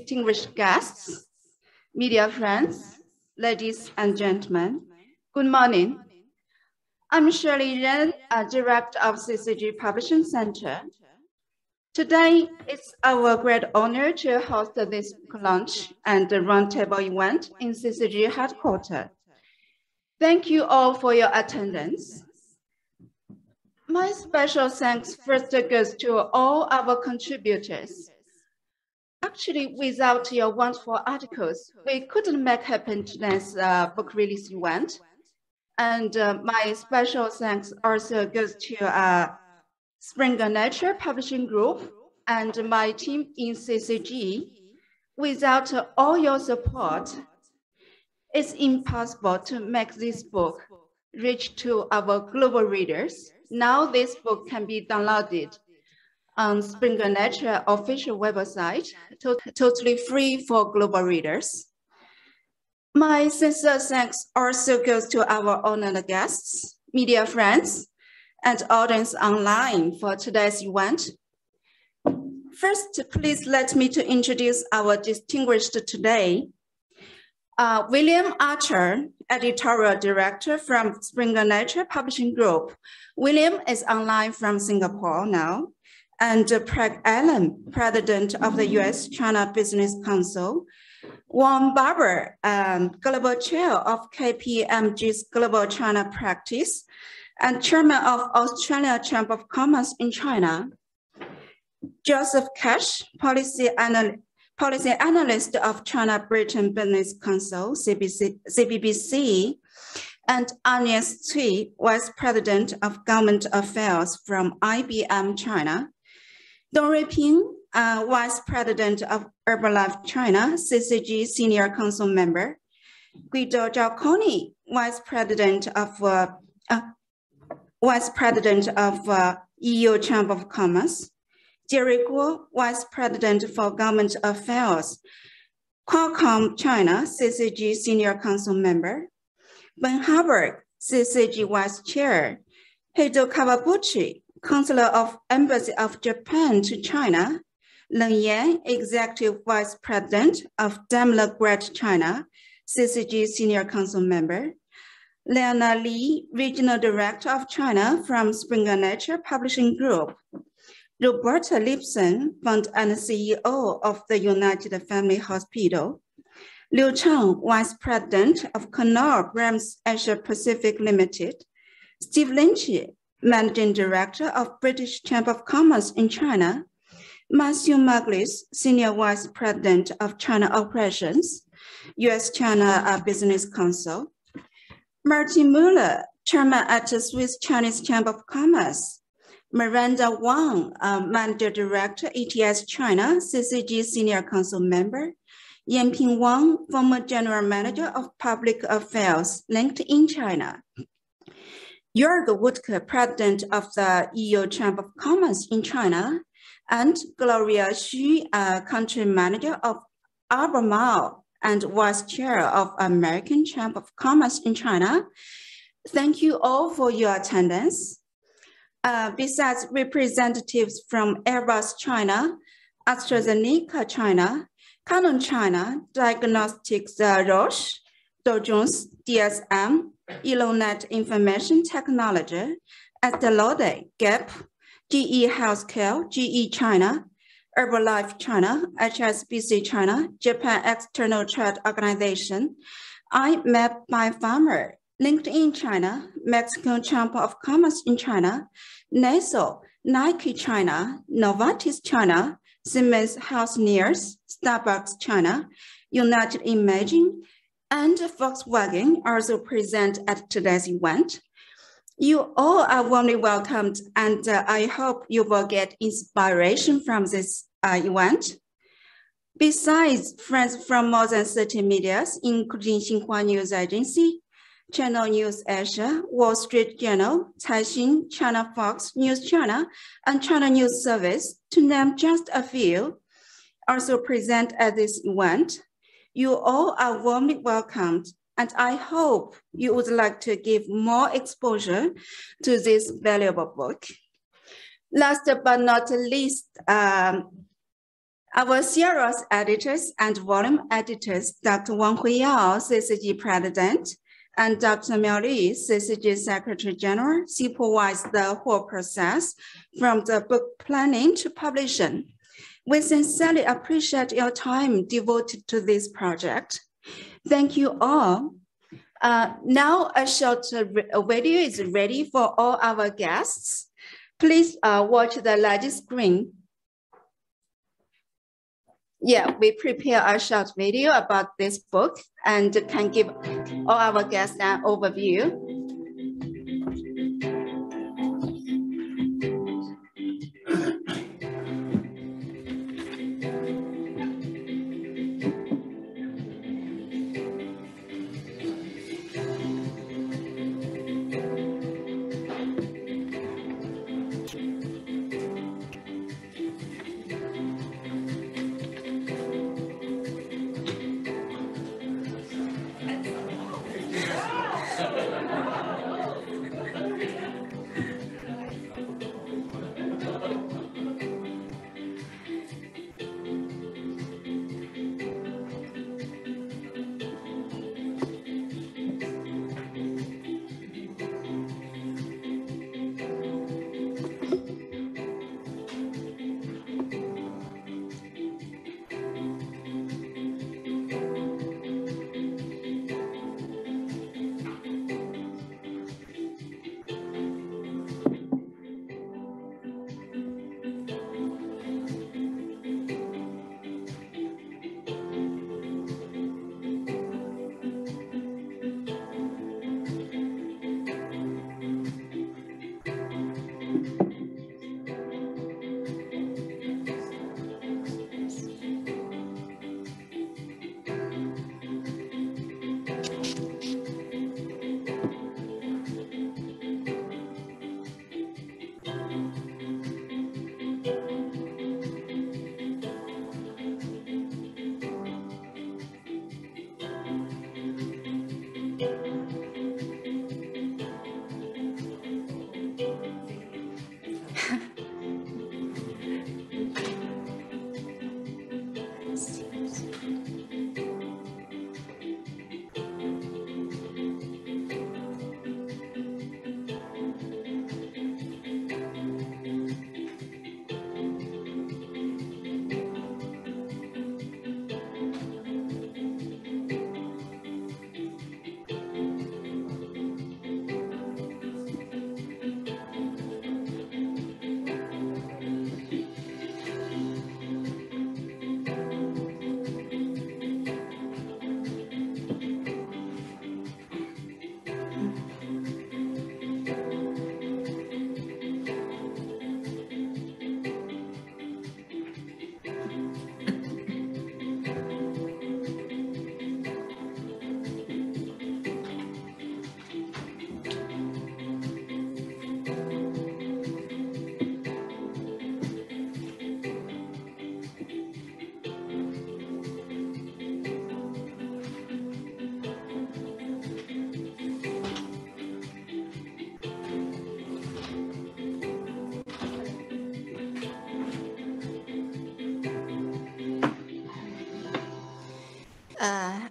distinguished guests, media friends, ladies and gentlemen, good morning. I'm Shirley Ren, Director of CCG Publishing Center. Today, it's our great honor to host this book launch and roundtable event in CCG headquarters. Thank you all for your attendance. My special thanks first goes to all our contributors. Actually, without your wonderful articles, we couldn't make happen today's book release event. And my special thanks also goes to Springer Nature Publishing Group and my team in CCG. Without all your support, it's impossible to make this book reach to our global readers. Now this book can be downloaded on Springer Nature official website, totally free for global readers. My sincere thanks also goes to our honored guests, media friends, and audience online for today's event. First, please let me to introduce our distinguished today. William Achauer, Editorial Director from Springer Nature Publishing Group. William is online from Singapore now. And Craig Allen, President of the US-China Business Council. Barber, Global Chair of KPMG's Global China Practice and Chairman of Australian Chamber of Commerce in China. Joseph Cash, Policy Analyst of China-Britain Business Council, CBBC, and Agnes Cui, Vice President of Government Affairs from IBM China. Dong Ruiping, Vice President of Herbalife China, CCG Senior Council Member. Guido Giacconi, Vice President of EU Chamber of Commerce. Jerry Guo, Vice President for Government Affairs, Qualcomm China, CCG Senior Council Member. Ben Harburg, CCG Vice Chair. Heido Kawaguchi, Counselor of Embassy of Japan to China. Leng Yan, Executive Vice President of Daimler Great China, CCG Senior Council Member. Leana Li, Regional Director of China from Springer Nature Publishing Group. Roberta Lipson, Founder and CEO of the United Family Hospital. Liu Chang, Vice President of Knorr Brahms Asia Pacific Limited. Steve Lynch, Managing Director of British Chamber of Commerce in China. Matthew Maglis, Senior Vice President of China Operations, US-China Business Council. Martin Mueller, Chairman at the Swiss Chinese Chamber of Commerce. Miranda Wang, Manager Director, ETS China, CCG Senior Council Member. Yanping Wang, former General Manager of Public Affairs, LinkedIn China. Jörg Wuttke, President of the EU Chamber of Commerce in China, and Gloria Xu, Country Manager of Albemarle and Vice Chair of American Chamber of Commerce in China. Thank you all for your attendance. Besides representatives from Airbus China, AstraZeneca China, Canon China, Diagnostics Roche, Dow Jones, DSM, Elonet Information Technology, Estée Lauder, Gap, GE Healthcare, GE China, Herbalife China, HSBC China, Japan External Trade Organization, IMAP Biopharma, LinkedIn China, Mexican Chamber of Commerce in China, NASO, Nike China, Novartis China, Siemens Healthineers, Starbucks China, United Imaging, and Volkswagen also present at today's event. You all are warmly welcomed, and I hope you will get inspiration from this event. Besides friends from more than 30 medias, including Xinhua News Agency, Channel News Asia, Wall Street Journal, Caixin, China Fox, News China, and China News Service, to name just a few, also present at this event. You all are warmly welcomed, and I hope you would like to give more exposure to this valuable book. Last but not least, Our series editors and volume editors, Dr. Wang Huiyao, CCG President, and Dr. Miao Li, CCG Secretary General, supervise the whole process from the book planning to publishing. We sincerely appreciate your time devoted to this project. Thank you all. Now a short video is ready for all our guests. Please watch the large screen. Yeah, we prepare a short video about this book and can give all our guests an overview.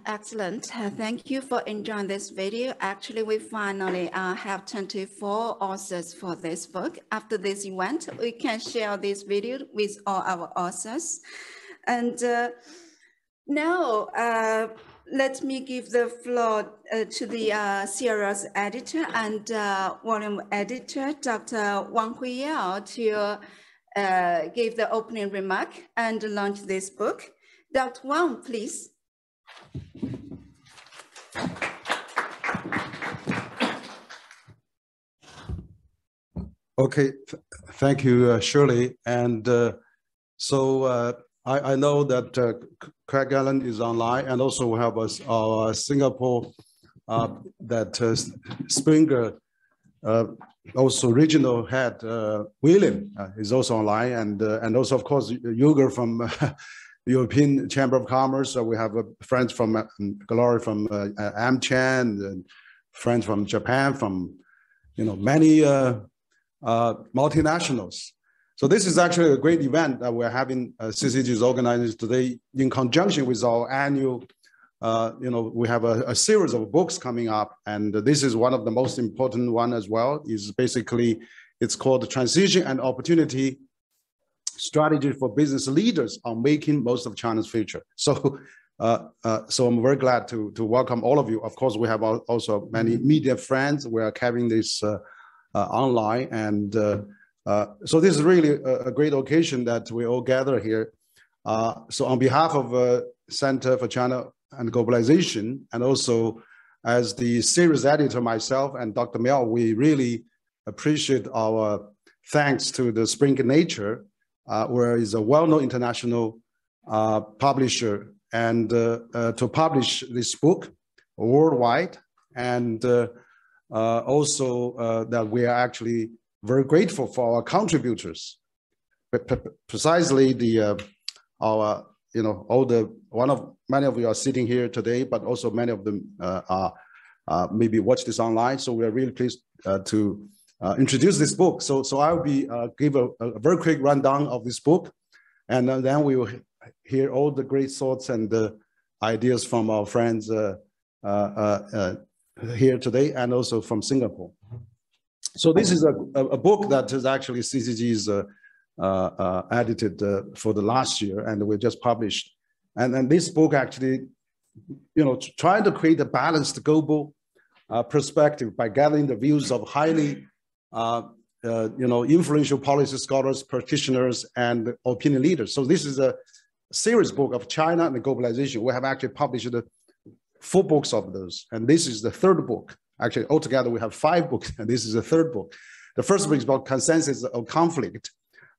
Excellent. Thank you for enjoying this video. Actually, we finally have 24 authors for this book. After this event, we can share this video with all our authors. And now, let me give the floor to the series editor and volume editor, Dr. Wang Huiyao, to give the opening remark and launch this book. Dr. Wang, please. Okay, thank you, Shirley. And I know that Craig Allen is online, and also we have our Singapore Springer, also regional head William is also online, and also of course Jörg from European Chamber of Commerce. So we have friends from Glory from AustCham, and friends from Japan, from many multinationals. So this is actually a great event that we're having. CCG is organizing today in conjunction with our annual, we have a series of books coming up, and this is one of the most important one as well. Is basically, it's called the Transition and Opportunity Strategy for Business Leaders on Making Most of China's Future. So, so I'm very glad to welcome all of you. Of course, we have also many media friends. We are carrying this online, and so this is really a great occasion that we all gather here. So on behalf of Center for China and Globalization, and also as the series editor myself and Dr. Miao, we really appreciate our thanks to the Spring Nature, where is a well-known international publisher, and to publish this book worldwide, and also that we are actually very grateful for our contributors. Precisely many of you are sitting here today, but also many of them are maybe watch this online. So we are really pleased to introduce this book. So I'll give a very quick rundown of this book, and then we will hear all the great thoughts and ideas from our friends here today, and also from Singapore. So this is a book that is actually CCG's edited for the last year, and we just published. And this book actually, trying to create a balanced global perspective by gathering the views of highly, influential policy scholars, practitioners, and opinion leaders. So this is a series book of China and globalization. We have actually published 4 books of those, and this is the 3rd book. Actually, altogether we have 5 books, and this is the 3rd book. The first book is about consensus of conflict,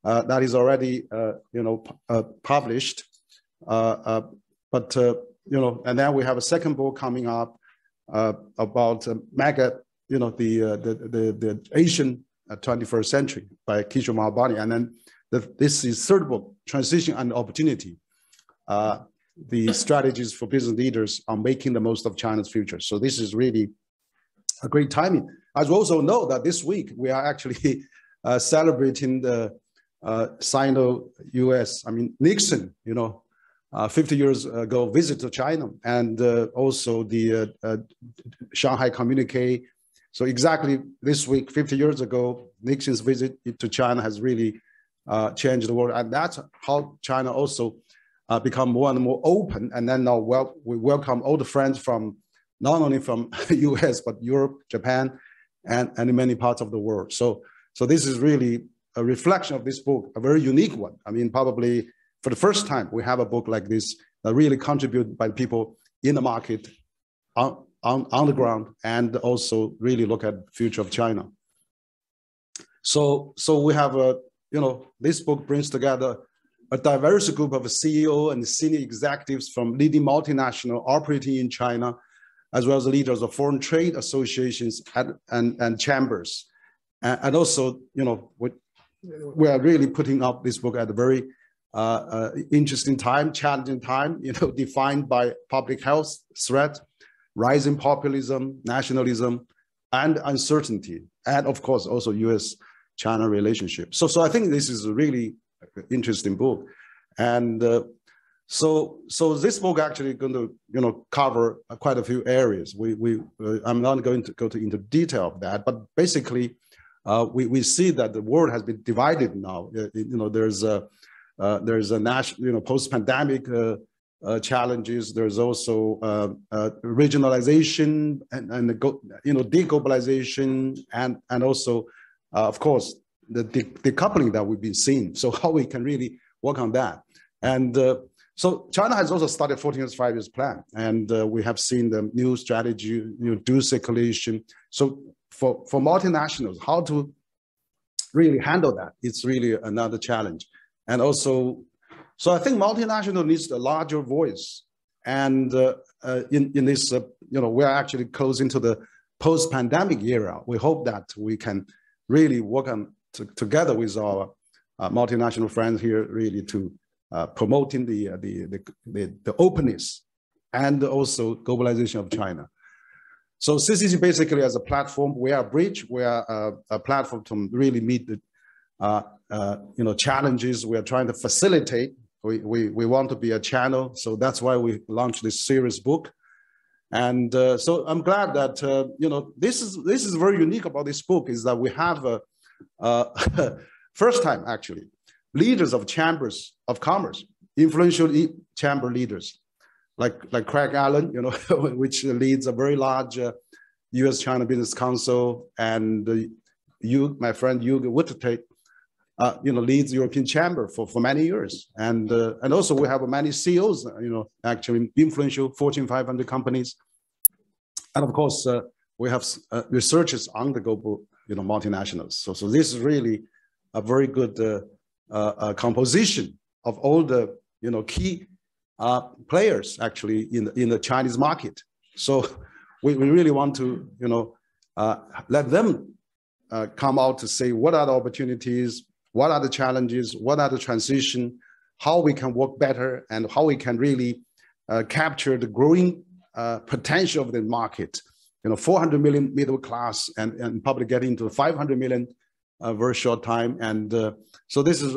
that is already published, and then we have a 2nd book coming up about the Asian 21st century by Kishore Mahbani, and then this is 3rd book, Transition and Opportunity, the strategies for business leaders on making the most of China's future. So this is really a great timing. As we also know that this week we are actually celebrating the Sino-US, Nixon, 50 years ago visit to China, and also the Shanghai Communique. So exactly this week, 50 years ago, Nixon's visit to China has really changed the world, and that's how China also become more and more open. And then now we welcome all the friends from not only from US, but Europe, Japan, and many parts of the world. So this is really a reflection of this book, a very unique one. Probably for the first time, we have a book like this that really contributed by people in the market, on the ground, and also really look at the future of China. So we have this book brings together a diverse group of CEO and senior executives from leading multinational operating in China, as well as leaders of foreign trade associations and chambers. And also, we are really putting up this book at a very interesting time, challenging time, defined by public health threat, rising populism, nationalism, and uncertainty, and of course, also US-China relationship. So I think this is a really interesting book. And so this book actually going to cover quite a few areas. I'm not going to go into detail of that, but basically we see that the world has been divided now. There's a national post-pandemic challenges. There's also regionalization and deglobalization, and also of course the decoupling that we've been seeing. So how we can really work on that. And so China has also started 14 years, 5 years plan, and we have seen the new strategy, dual circulation. So for multinationals, how to really handle that, it's really another challenge. And also, so I think multinational needs a larger voice. And in this, we're actually close into the post-pandemic era. We hope that we can really work on together with our multinational friends here, really to promoting the openness and also globalization of China. So CCC basically as a platform, we are a bridge, we are a platform to really meet the challenges we are trying to facilitate. We want to be a channel, so that's why we launched this series book. And so I'm glad that this is very unique about this book, is that we have first time actually leaders of chambers of commerce, influential chamber leaders like Craig Allen, which leads a very large U.S.-China Business Council, and my friend Jörg Wuttke, leads European Chamber for many years, and also we have many CEOs, actually influential Fortune 500 companies, and of course we have researchers on the global multinationals. So this is really a very good composition of all the key players actually in the Chinese market. So we really want to let them come out to say what are the opportunities, what are the challenges, what are the transition, how we can work better, and how we can really capture the growing potential of the market. 400 million middle class and probably getting to 500 million very short time. And so this is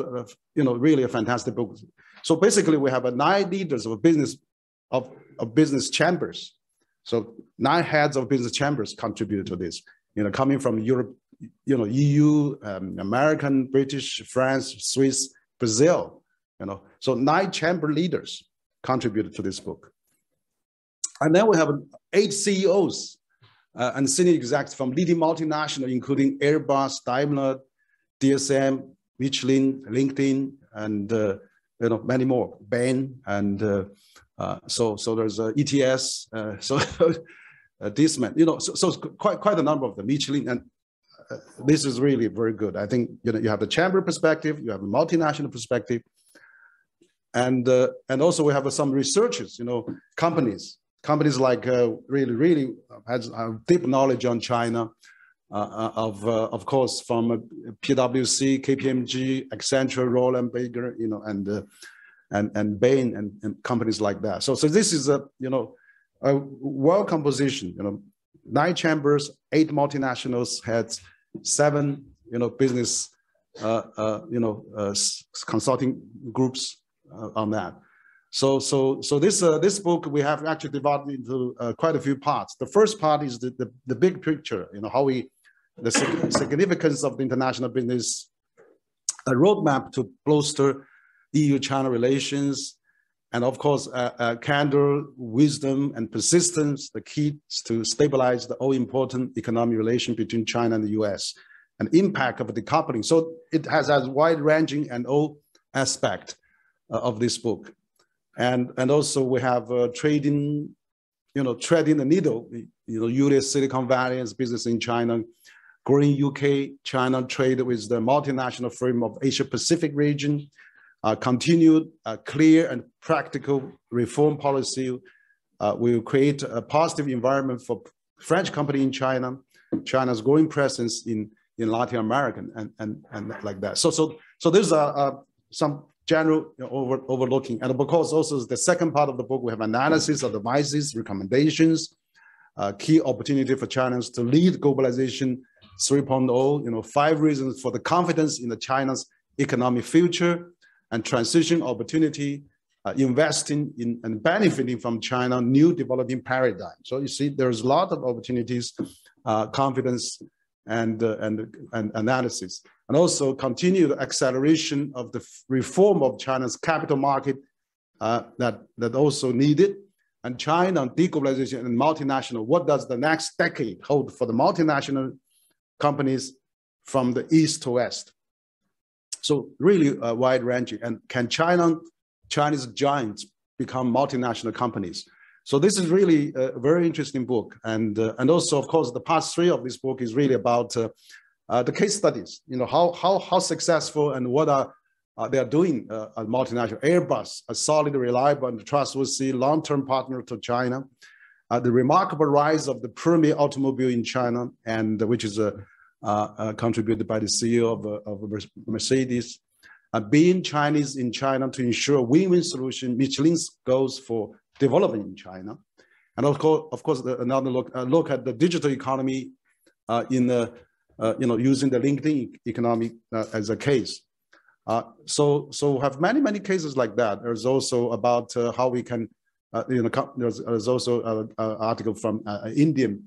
really a fantastic book. So basically we have 9 leaders of business chambers. So 9 heads of business chambers contributed to this, coming from Europe, EU, American, British, France, Swiss, Brazil, so 9 chamber leaders contributed to this book. And then we have 8 CEOs and senior executives from leading multinational, including Airbus, Daimler, DSM, Michelin, LinkedIn, and many more, Bain, and so there's ETS, Disman, so quite a number of them, Michelin, and this is really very good. I think you have the chamber perspective, you have a multinational perspective, and also we have some researchers, companies like really has deep knowledge on China, of course from PwC, KPMG, Accenture, Roland Baker, and Bain and companies like that. So this is a well composition. 9 chambers, 8 multinationals heads, 7 business consulting groups on that. So this book we have actually divided into quite a few parts. The first part is the big picture, the significance of the international business, a roadmap to bolster EU-China relations, and of course, candor, wisdom, and persistence, the keys to stabilize the all-important economic relation between China and the US, and impact of decoupling. So it has a wide-ranging and all aspect of this book. And also we have trading the needle, US Silicon Valley as business in China, growing UK-China trade with the multinational frame of Asia-Pacific region, continued clear and practical reform policy will create a positive environment for French company in China, China's growing presence in Latin America and like that. So there's some general overlooking, and of course also the second part of the book we have analysis of advices, recommendations, key opportunity for China to lead globalization 3.0, 5 reasons for the confidence in the China's economic future, and transition opportunity, investing in and benefiting from China new developing paradigm. So you see, there's a lot of opportunities, confidence, and analysis, and also continued acceleration of the reform of China's capital market that also needed, and China deglobalization and multinational. What does the next decade hold for the multinational companies from the east to west? So really wide-ranging. And can Chinese giants become multinational companies? So this is really a very interesting book. And also, of course, the part 3 of this book is really about the case studies. How successful and what they are doing at multinational. Airbus, a solid, reliable, and trustworthy long-term partner to China. The remarkable rise of the premier automobile in China, and which is contributed by the CEO of Mercedes. Being Chinese in China to ensure win-win solution, Michelin's goals for development in China. And of course, another look at the digital economy using the LinkedIn economy as a case. So have many cases like that. There's also about how we can, there's also an article from an Indian,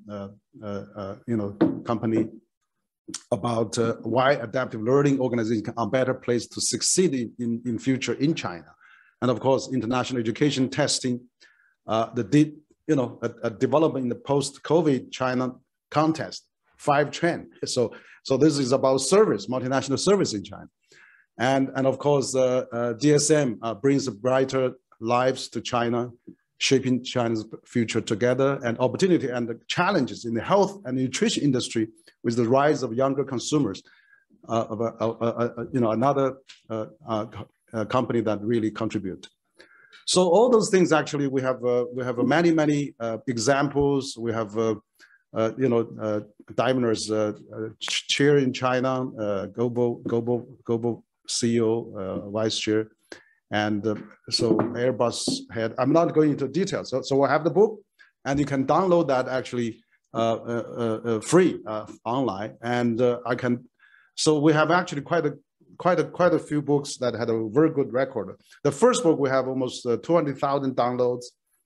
company about why adaptive learning organizations are better placed to succeed in future in China. And of course, international education testing, a development in the post-COVID China context, 5 trend. So this is about service, multinational service in China. And of course, DSM brings brighter lives to China, shaping China's future together, and opportunity and the challenges in the health and nutrition industry with the rise of younger consumers. Another company that really contribute. So all those things actually we have many examples. We have Daimler's chair in China, global CEO, vice chair, and so Airbus had. I'm not going into details. So I have the book, and you can download that actually free online, and I can. So we have actually quite a few books that had a very good record. The first book we have almost 200,000 downloads,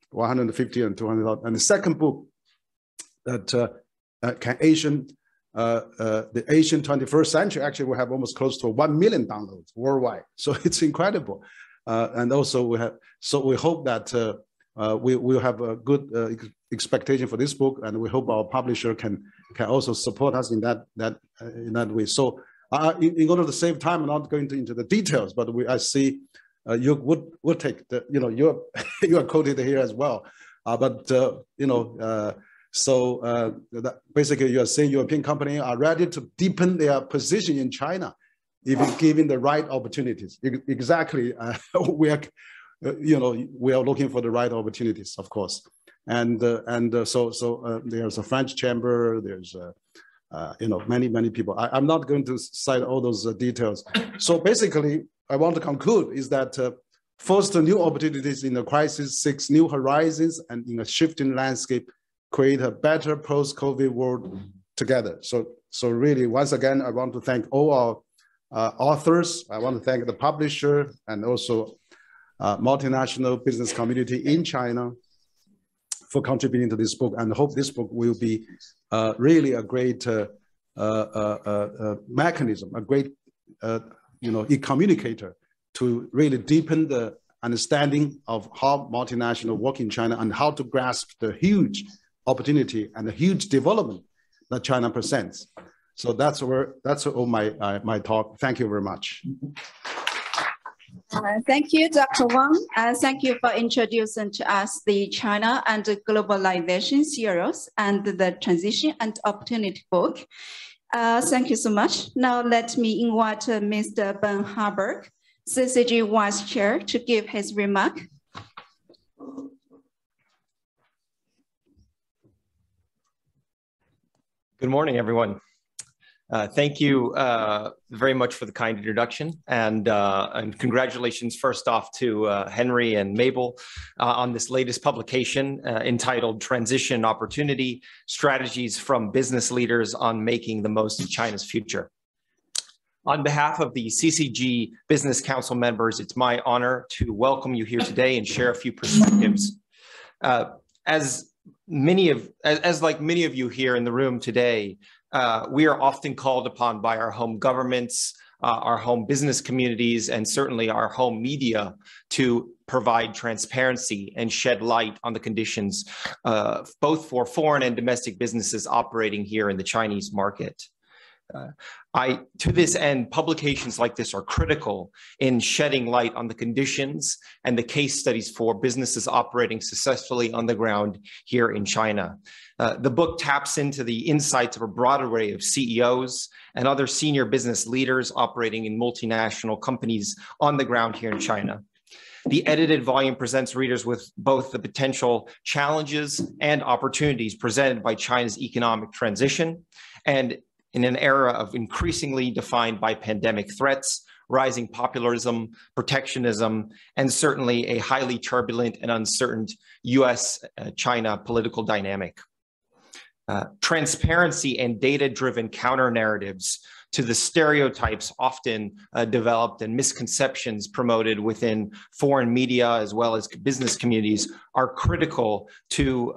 150 and 200,000, and the second book that the Asian 21st century, actually we have almost close to 1 million downloads worldwide. So it's incredible. And also we hope that we will have a good expectation for this book, and we hope our publisher can also support us in that way. So in order to save time, I'm not going into the details, but I see you would take the, you are quoted here as well. Basically you are saying European companies are ready to deepen their position in China, if given the right opportunities. Exactly, we are looking for the right opportunities, of course. And so there's a French chamber. There's many people. I'm not going to cite all those details. So basically, I want to conclude is that foster new opportunities in the crisis, seeks new horizons, and in a shifting landscape, create a better post-COVID world together. So really, once again, I want to thank all our authors. I want to thank the publisher and also multinational business community in China for contributing to this book, and hope this book will be really a great mechanism, a great communicator to really deepen the understanding of how multinational work in China and how to grasp the huge opportunity and the huge development that China presents. So that's all my talk. Thank you very much. Thank you, Dr. Wang. Thank you for introducing to us the China and Globalization series and the Transition and Opportunity book. Thank you so much. Now let me invite Mr. Ben Harburg, CCG Vice Chair, to give his remark. Good morning, everyone. Thank you very much for the kind introduction, and congratulations first off to Henry and Mabel on this latest publication entitled Transition Opportunity, Strategies from Business Leaders on Making the Most of China's Future. On behalf of the CCG Business Council members, it's my honor to welcome you here today and share a few perspectives. As many of you here in the room today, we are often called upon by our home governments, our home business communities, and certainly our home media to provide transparency and shed light on the conditions both for foreign and domestic businesses operating here in the Chinese market. To this end, publications like this are critical in shedding light on the conditions and the case studies for businesses operating successfully on the ground here in China. The book taps into the insights of a broad array of CEOs and other senior business leaders operating in multinational companies on the ground here in China. The edited volume presents readers with both the potential challenges and opportunities presented by China's economic transition, and in an era of increasingly defined by pandemic threats, rising populism, protectionism, and certainly a highly turbulent and uncertain US-China political dynamic. Transparency and data-driven counter-narratives to the stereotypes often developed and misconceptions promoted within foreign media as well as business communities are critical to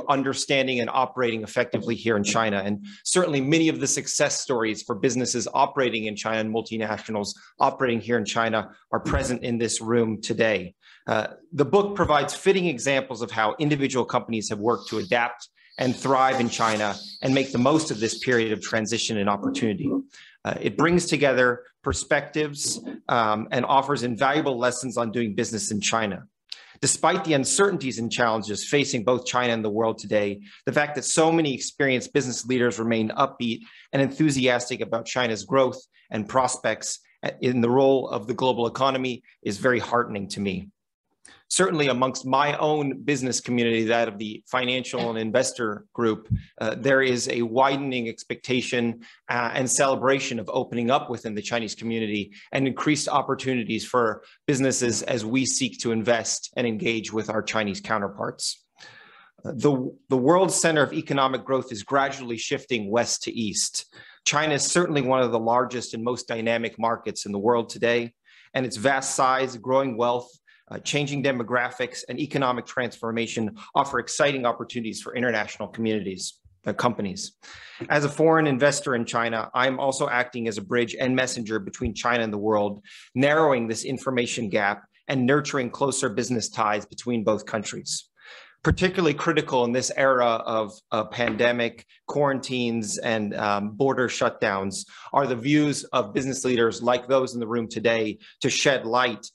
understanding and operating effectively here in China. And certainly many of the success stories for businesses operating in China and multinationals operating here in China are present in this room today. The book provides fitting examples of how individual companies have worked to adapt and thrive in China and make the most of this period of transition and opportunity. It brings together perspectives and offers invaluable lessons on doing business in China. Despite the uncertainties and challenges facing both China and the world today, the fact that so many experienced business leaders remain upbeat and enthusiastic about China's growth and prospects in the role of the global economy is very heartening to me. Certainly amongst my own business community, that of the financial and investor group, there is a widening expectation and celebration of opening up within the Chinese community and increased opportunities for businesses as we seek to invest and engage with our Chinese counterparts. The world center of economic growth is gradually shifting west to east. China is certainly one of the largest and most dynamic markets in the world today, and its vast size, growing wealth, changing demographics, and economic transformation offer exciting opportunities for international companies. As a foreign investor in China, I'm also acting as a bridge and messenger between China and the world, narrowing this information gap and nurturing closer business ties between both countries. Particularly critical in this era of pandemic, quarantines, and border shutdowns are the views of business leaders like those in the room today to shed light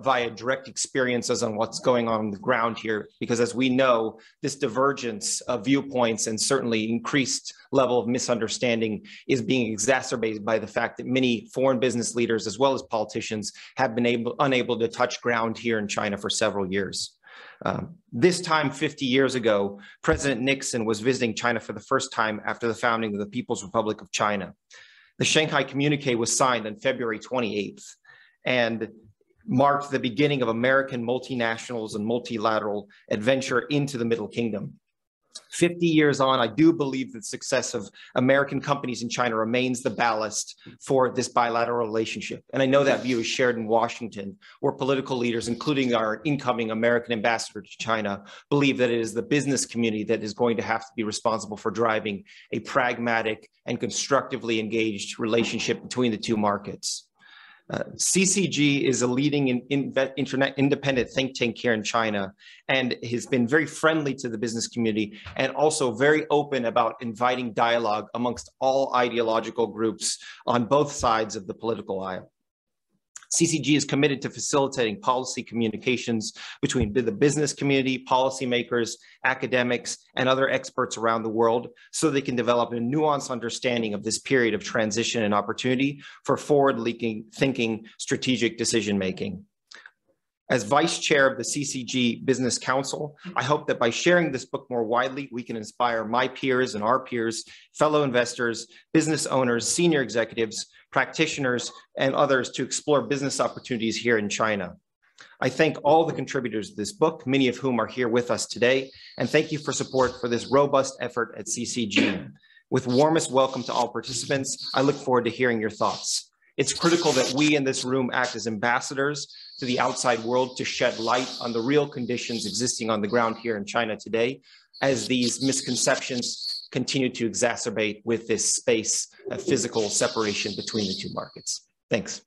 via direct experiences on what's going on the ground here. Because as we know, this divergence of viewpoints and certainly increased level of misunderstanding is being exacerbated by the fact that many foreign business leaders, as well as politicians, have been unable to touch ground here in China for several years. This time 50 years ago, President Nixon was visiting China for the first time after the founding of the People's Republic of China. The Shanghai Communique was signed on February 28th and marked the beginning of American multinationals and multilateral adventure into the Middle Kingdom. 50 years on, I do believe that the success of American companies in China remains the ballast for this bilateral relationship. And I know that view is shared in Washington, where political leaders, including our incoming American ambassador to China, believe that it is the business community that is going to have to be responsible for driving a pragmatic and constructively engaged relationship between the two markets. CCG is a leading independent think tank here in China and has been very friendly to the business community and also very open about inviting dialogue amongst all ideological groups on both sides of the political aisle. CCG is committed to facilitating policy communications between the business community, policymakers, academics, and other experts around the world so they can develop a nuanced understanding of this period of transition and opportunity for forward-thinking strategic decision-making. As Vice Chair of the CCG Business Council, I hope that by sharing this book more widely, we can inspire my peers and our peers, fellow investors, business owners, senior executives, practitioners, and others to explore business opportunities here in China. I thank all the contributors to this book, many of whom are here with us today, and thank you for support for this robust effort at CCG. With warmest welcome to all participants, I look forward to hearing your thoughts. It's critical that we in this room act as ambassadors to the outside world to shed light on the real conditions existing on the ground here in China today, as these misconceptions continue to exacerbate with this space of physical separation between the two markets. Thanks.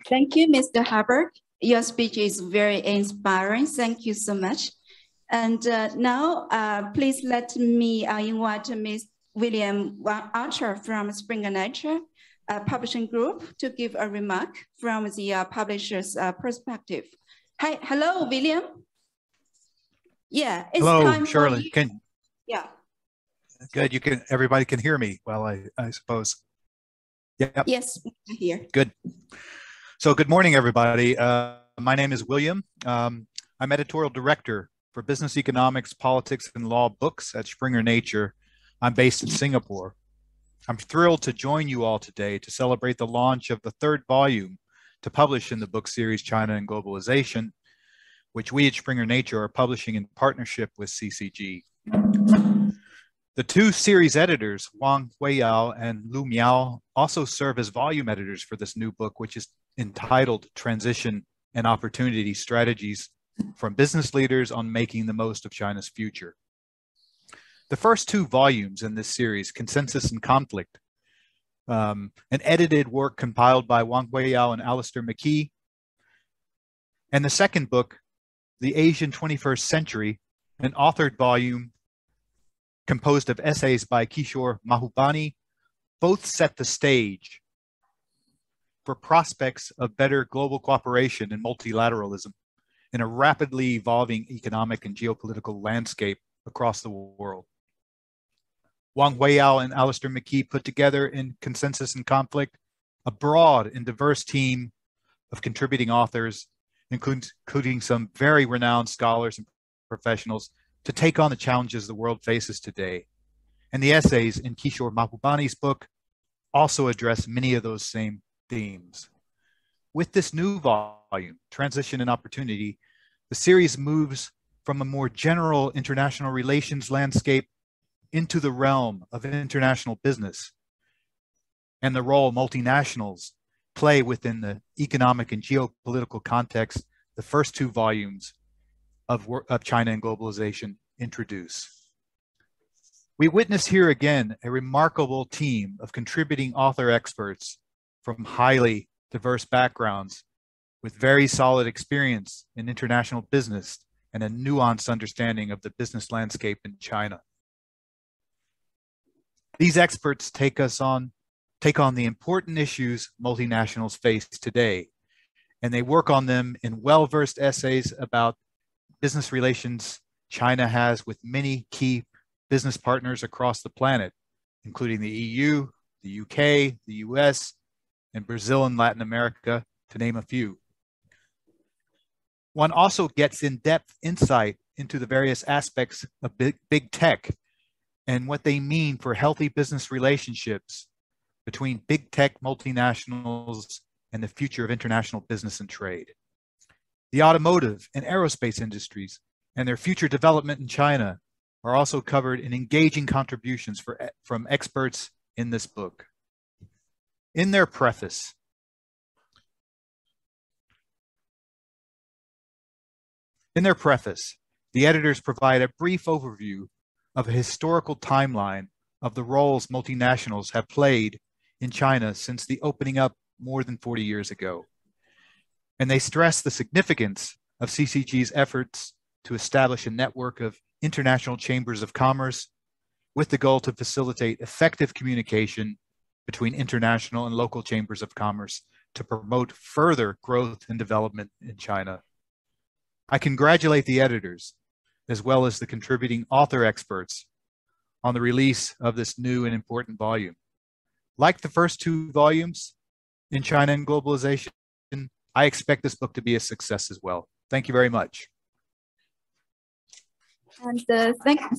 Thank you, Mr. Harburg. Your speech is very inspiring. Thank you so much. And now, please let me invite Ms. William Achauer from Springer Nature Publishing Group to give a remark from the publisher's perspective. Hi, hello, William. Yeah, it's hello, time Shirley. for you. Yeah. Good. You can. Everybody can hear me. Well, I suppose. Yeah. Yes, we can hear. Good. So, good morning, everybody. My name is William. I'm editorial director for business economics, politics, and law books at Springer Nature. I'm based in Singapore. I'm thrilled to join you all today to celebrate the launch of the third volume to publish in the book series China and Globalization, which we at Springer Nature are publishing in partnership with CCG. The two series editors, Huiyao and Lu Miao, also serve as volume editors for this new book, which is entitled Transition and Opportunity Strategies from Business Leaders on Making the Most of China's Future. The first two volumes in this series, Consensus and Conflict, an edited work compiled by Huiyao and Alistair McKee, and the second book, The Asian 21st Century, an authored volume composed of essays by Kishore Mahbubani, both set the stage for prospects of better global cooperation and multilateralism in a rapidly evolving economic and geopolitical landscape across the world. Huiyao and Alistair McKee put together in Consensus and Conflict a broad and diverse team of contributing authors, including some very renowned scholars and professionals, to take on the challenges the world faces today. And the essays in Kishore Mahbubani's book also address many of those same themes. With this new volume, Transition and Opportunity, the series moves from a more general international relations landscape into the realm of international business and the role multinationals play within the economic and geopolitical context the first two volumes of China and Globalization introduce. We witness here again a remarkable team of contributing author experts from highly diverse backgrounds with very solid experience in international business and a nuanced understanding of the business landscape in China. These experts take on the important issues multinationals face today, and they work on them in well-versed essays about business relations China has with many key business partners across the planet, including the EU, the UK, the US, and Brazil and Latin America, to name a few. One also gets in-depth insight into the various aspects of big tech and what they mean for healthy business relationships between big tech multinationals and the future of international business and trade. The automotive and aerospace industries and their future development in China are also covered in engaging contributions from experts in this book. In their preface, the editors provide a brief overview of a historical timeline of the roles multinationals have played in China since the opening up more than 40 years ago. And they stress the significance of CCG's efforts to establish a network of international chambers of commerce with the goal to facilitate effective communication between international and local chambers of commerce to promote further growth and development in China. I congratulate the editors, as well as the contributing author experts, on the release of this new and important volume. Like the first two volumes in China and Globalization, I expect this book to be a success as well. Thank you very much. And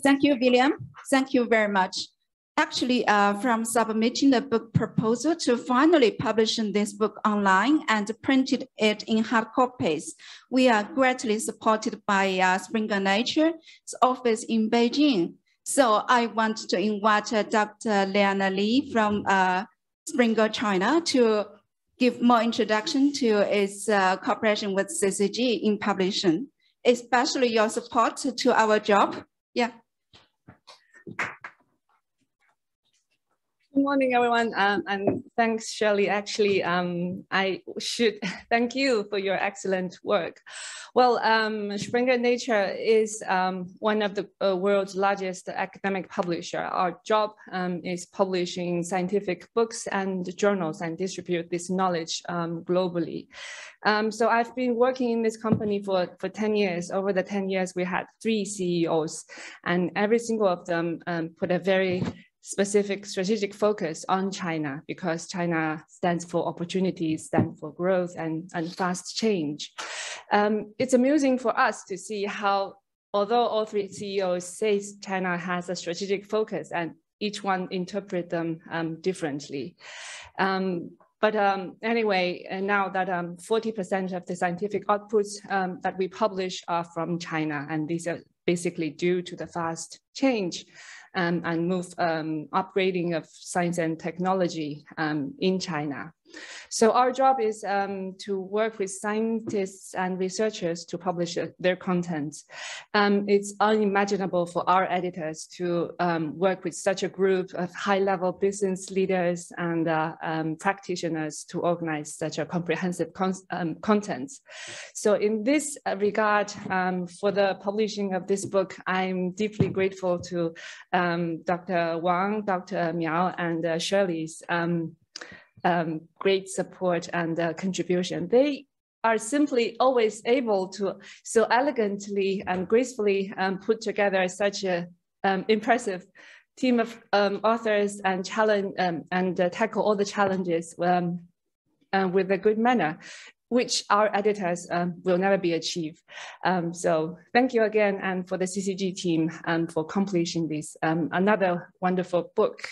thank you, William. Thank you very much. Actually, from submitting the book proposal to finally publishing this book online and printed it in hard copies, we are greatly supported by Springer Nature's office in Beijing. So I want to invite Dr. Leana Li from Springer China to give more introduction to its cooperation with CCG in publishing, especially your support to our job. Yeah. Good morning, everyone, and thanks, Shirley. Actually, I should thank you for your excellent work. Well, Springer Nature is one of the world's largest academic publisher. Our job is publishing scientific books and journals and distribute this knowledge globally. So I've been working in this company for 10 years. Over the 10 years, we had 3 CEOs, and every single of them put a very specific strategic focus on China, because China stands for opportunities, stands for growth and fast change. It's amusing for us to see how, although all 3 CEOs say China has a strategic focus, and each one interpret them differently. But anyway, now that 40% of the scientific outputs that we publish are from China, and these are basically due to the fast change and move upgrading of science and technology in China. So our job is to work with scientists and researchers to publish their content. It's unimaginable for our editors to work with such a group of high-level business leaders and practitioners to organize such a comprehensive content. So in this regard, for the publishing of this book, I'm deeply grateful to Dr. Wang, Dr. Miao, and Shirley's great support and contribution. They are simply always able to so elegantly and gracefully put together such a impressive team of authors and tackle all the challenges with a good manner, which our editors will never be achieved. So thank you again, and for the CCG team for completing this another wonderful book.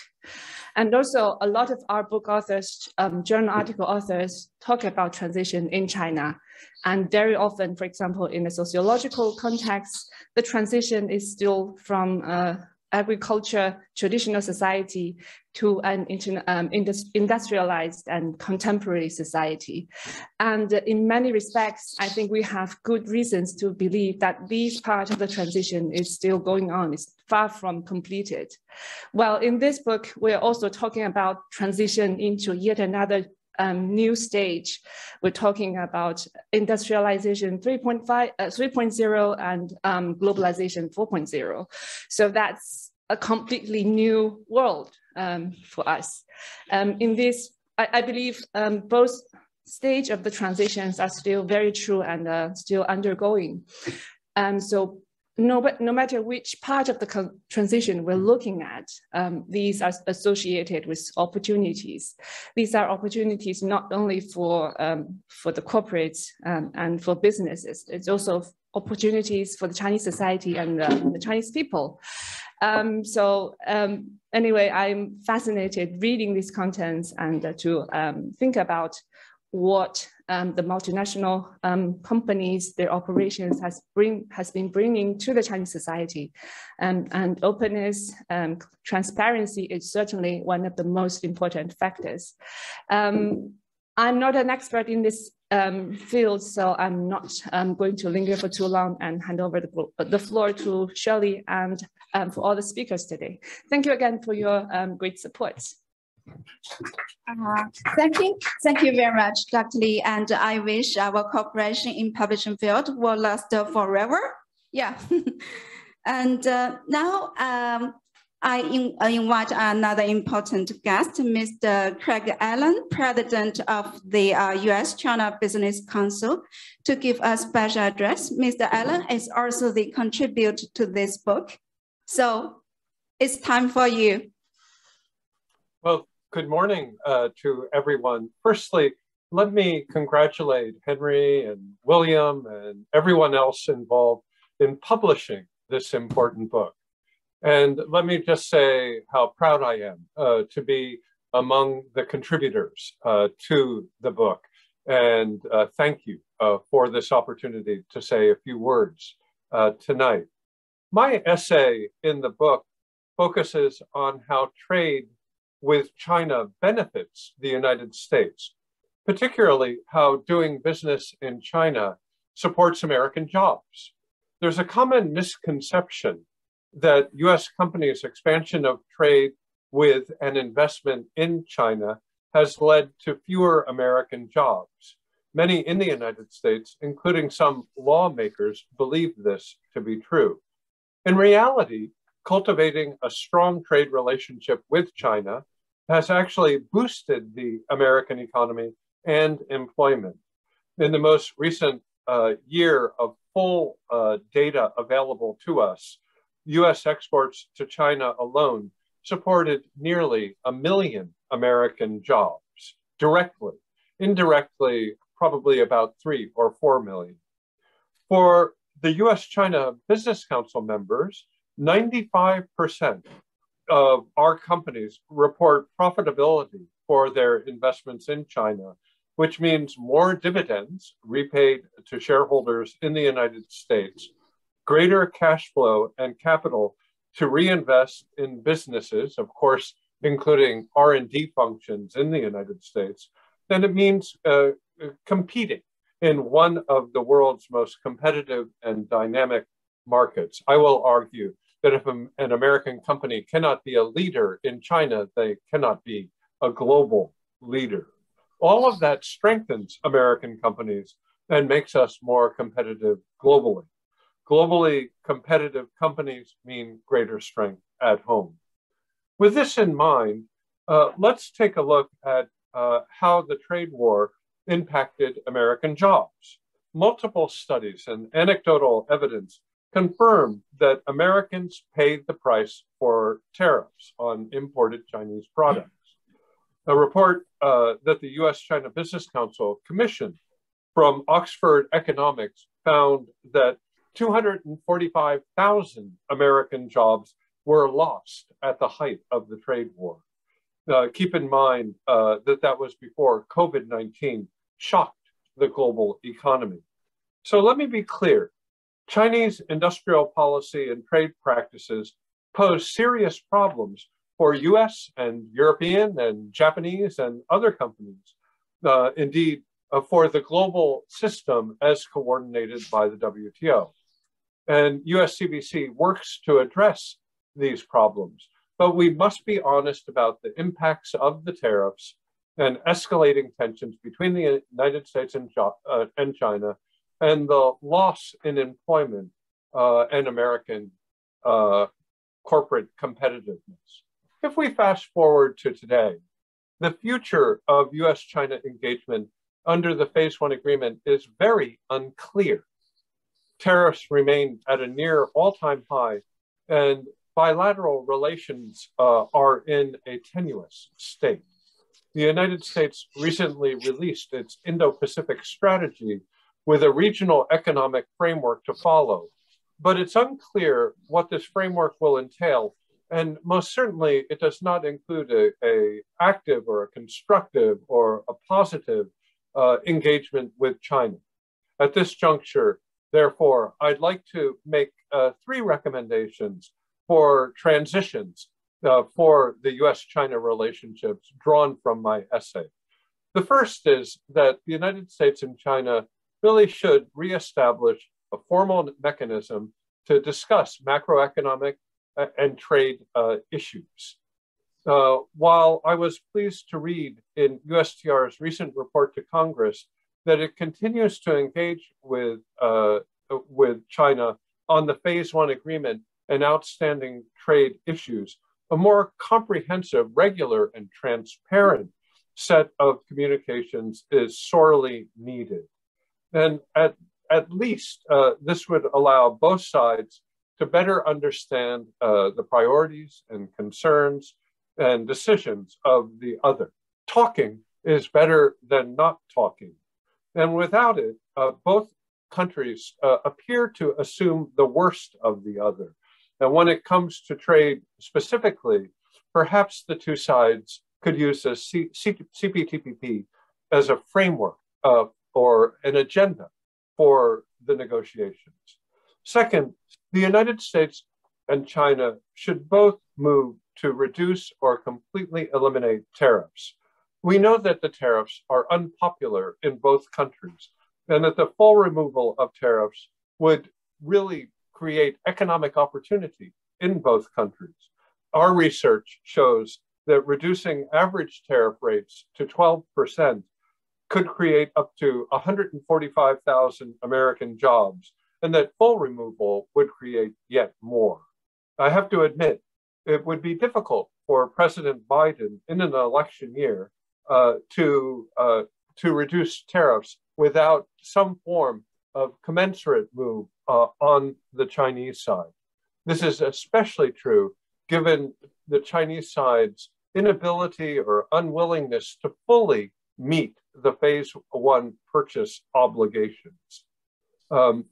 And also a lot of our book authors, journal article authors talk about transition in China. And very often, for example, in a sociological context, the transition is still from agriculture, traditional society to an industrialized and contemporary society. And in many respects, I think we have good reasons to believe that this part of the transition is still going on, it's far from completed. Well, in this book, we're also talking about transition into yet another new stage. We're talking about industrialization 3.0 and globalization 4.0. So that's a completely new world for us. In this, I believe both stages of the transitions are still very true and still undergoing. So no matter which part of the transition we're looking at, these are associated with opportunities. These are opportunities not only for the corporates and for businesses, it's also opportunities for the Chinese society and the Chinese people. Anyway, I'm fascinated reading these contents and to think about what the multinational companies, their operations has been bringing to the Chinese society. And openness, transparency is certainly one of the most important factors. I'm not an expert in this field, so I'm not going to linger for too long and hand over the floor to Shirley and for all the speakers today. Thank you again for your great support. Thank you very much, Dr. Li, and I wish our cooperation in publishing field will last forever. Yeah, and now I invite another important guest, Mr. Craig Allen, President of the US-China Business Council, to give a special address. Mr. Allen is also the contributor to this book. So it's time for you. Well, good morning to everyone. Firstly, let me congratulate Henry and William and everyone else involved in publishing this important book. And let me just say how proud I am to be among the contributors to the book. And thank you for this opportunity to say a few words tonight. My essay in the book focuses on how trade with China benefits the United States, particularly how doing business in China supports American jobs. There's a common misconception that US companies' expansion of trade with and investment in China has led to fewer American jobs. Many in the United States, including some lawmakers, believe this to be true. In reality, cultivating a strong trade relationship with China has actually boosted the American economy and employment. In the most recent year of full data available to us, US exports to China alone supported nearly 1 million American jobs directly. Indirectly, probably about 3 or 4 million. For the US-China Business Council members, 95% of our companies report profitability for their investments in China, which means more dividends repaid to shareholders in the United States, greater cash flow and capital to reinvest in businesses, of course, including R&D functions in the United States, then it means competing in one of the world's most competitive and dynamic markets. I will argue that if an American company cannot be a leader in China, they cannot be a global leader. All of that strengthens American companies and makes us more competitive globally. Globally competitive companies mean greater strength at home. With this in mind, let's take a look at how the trade war impacted American jobs. Multiple studies and anecdotal evidence confirm that Americans paid the price for tariffs on imported Chinese products. A report that the US-China Business Council commissioned from Oxford Economics found that 245,000 American jobs were lost at the height of the trade war. Keep in mind that was before COVID-19 shocked the global economy. So let me be clear. Chinese industrial policy and trade practices pose serious problems for US and European and Japanese and other companies. Indeed, for the global system as coordinated by the WTO. And USCBC works to address these problems, but we must be honest about the impacts of the tariffs and escalating tensions between the United States and China, and the loss in employment and American corporate competitiveness. If we fast forward to today, the future of US-China engagement under the Phase 1 agreement is very unclear. Tariffs remain at a near all-time high, and bilateral relations are in a tenuous state. The United States recently released its Indo-Pacific strategy with a regional economic framework to follow, but it's unclear what this framework will entail, and most certainly it does not include an active or a constructive or a positive engagement with China. At this juncture, therefore, I'd like to make 3 recommendations for transitions for the US-China relationships drawn from my essay. The first is that the United States and China really should reestablish a formal mechanism to discuss macroeconomic and trade issues. While I was pleased to read in USTR's recent report to Congress that it continues to engage with China on the Phase 1 agreement and outstanding trade issues, a more comprehensive, regular, and transparent set of communications is sorely needed. And at least this would allow both sides to better understand the priorities and concerns and decisions of the other. Talking is better than not talking. And without it, both countries appear to assume the worst of the other. And when it comes to trade specifically, perhaps the two sides could use a CPTPP as a framework or an agenda for the negotiations. Second, the United States and China should both move to reduce or completely eliminate tariffs. We know that the tariffs are unpopular in both countries, and that the full removal of tariffs would really create economic opportunity in both countries. Our research shows that reducing average tariff rates to 12% could create up to 145,000 American jobs, and that full removal would create yet more. I have to admit, it would be difficult for President Biden in an election year to reduce tariffs without some form of commensurate move on the Chinese side. This is especially true given the Chinese side's inability or unwillingness to fully meet the Phase 1 purchase obligations. But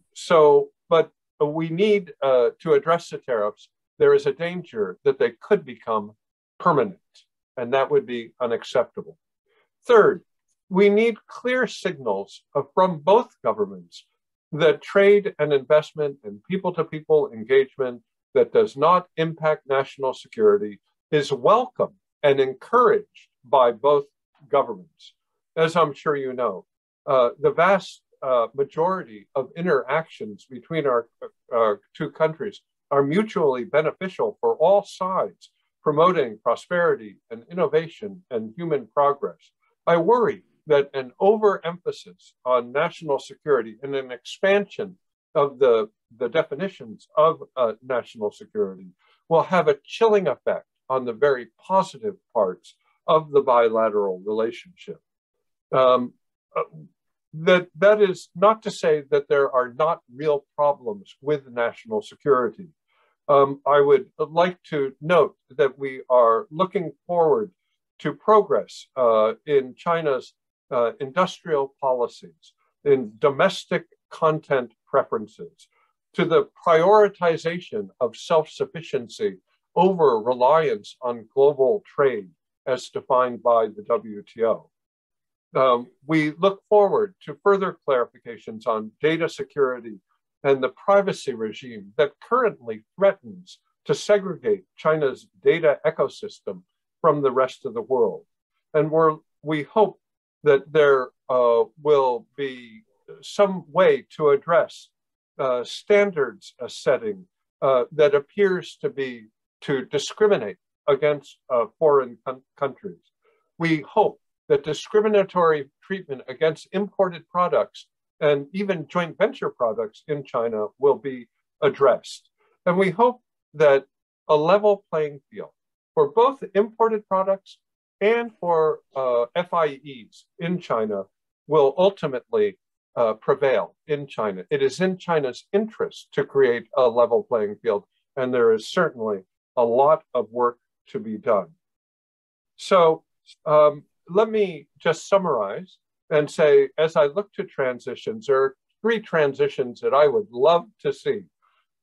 we need to address the tariffs. There is a danger that they could become permanent, and that would be unacceptable. Third, we need clear signals from both governments that trade and investment and people-to-people engagement, that does not impact national security is welcome and encouraged by both governments. As I'm sure you know, the vast majority of interactions between our two countries are mutually beneficial for all sides, promoting prosperity and innovation and human progress. I worry that an overemphasis on national security and an expansion of the definitions of national security will have a chilling effect on the very positive parts of the bilateral relationship. That is not to say that there are not real problems with national security. I would like to note that we are looking forward to progress in China's industrial policies, in domestic content preferences, to the prioritization of self-sufficiency over reliance on global trade as defined by the WTO. We look forward to further clarifications on data security and the privacy regime that currently threatens to segregate China's data ecosystem from the rest of the world. And we hope that there will be some way to address standards setting that appears to discriminate against foreign countries. We hope that discriminatory treatment against imported products and even joint venture products in China will be addressed. And we hope that a level playing field for both imported products and for FIEs in China will ultimately prevail in China. It is in China's interest to create a level playing field, and there is certainly a lot of work to be done. So let me just summarize and say, as I look to transitions, there are 3 transitions that I would love to see.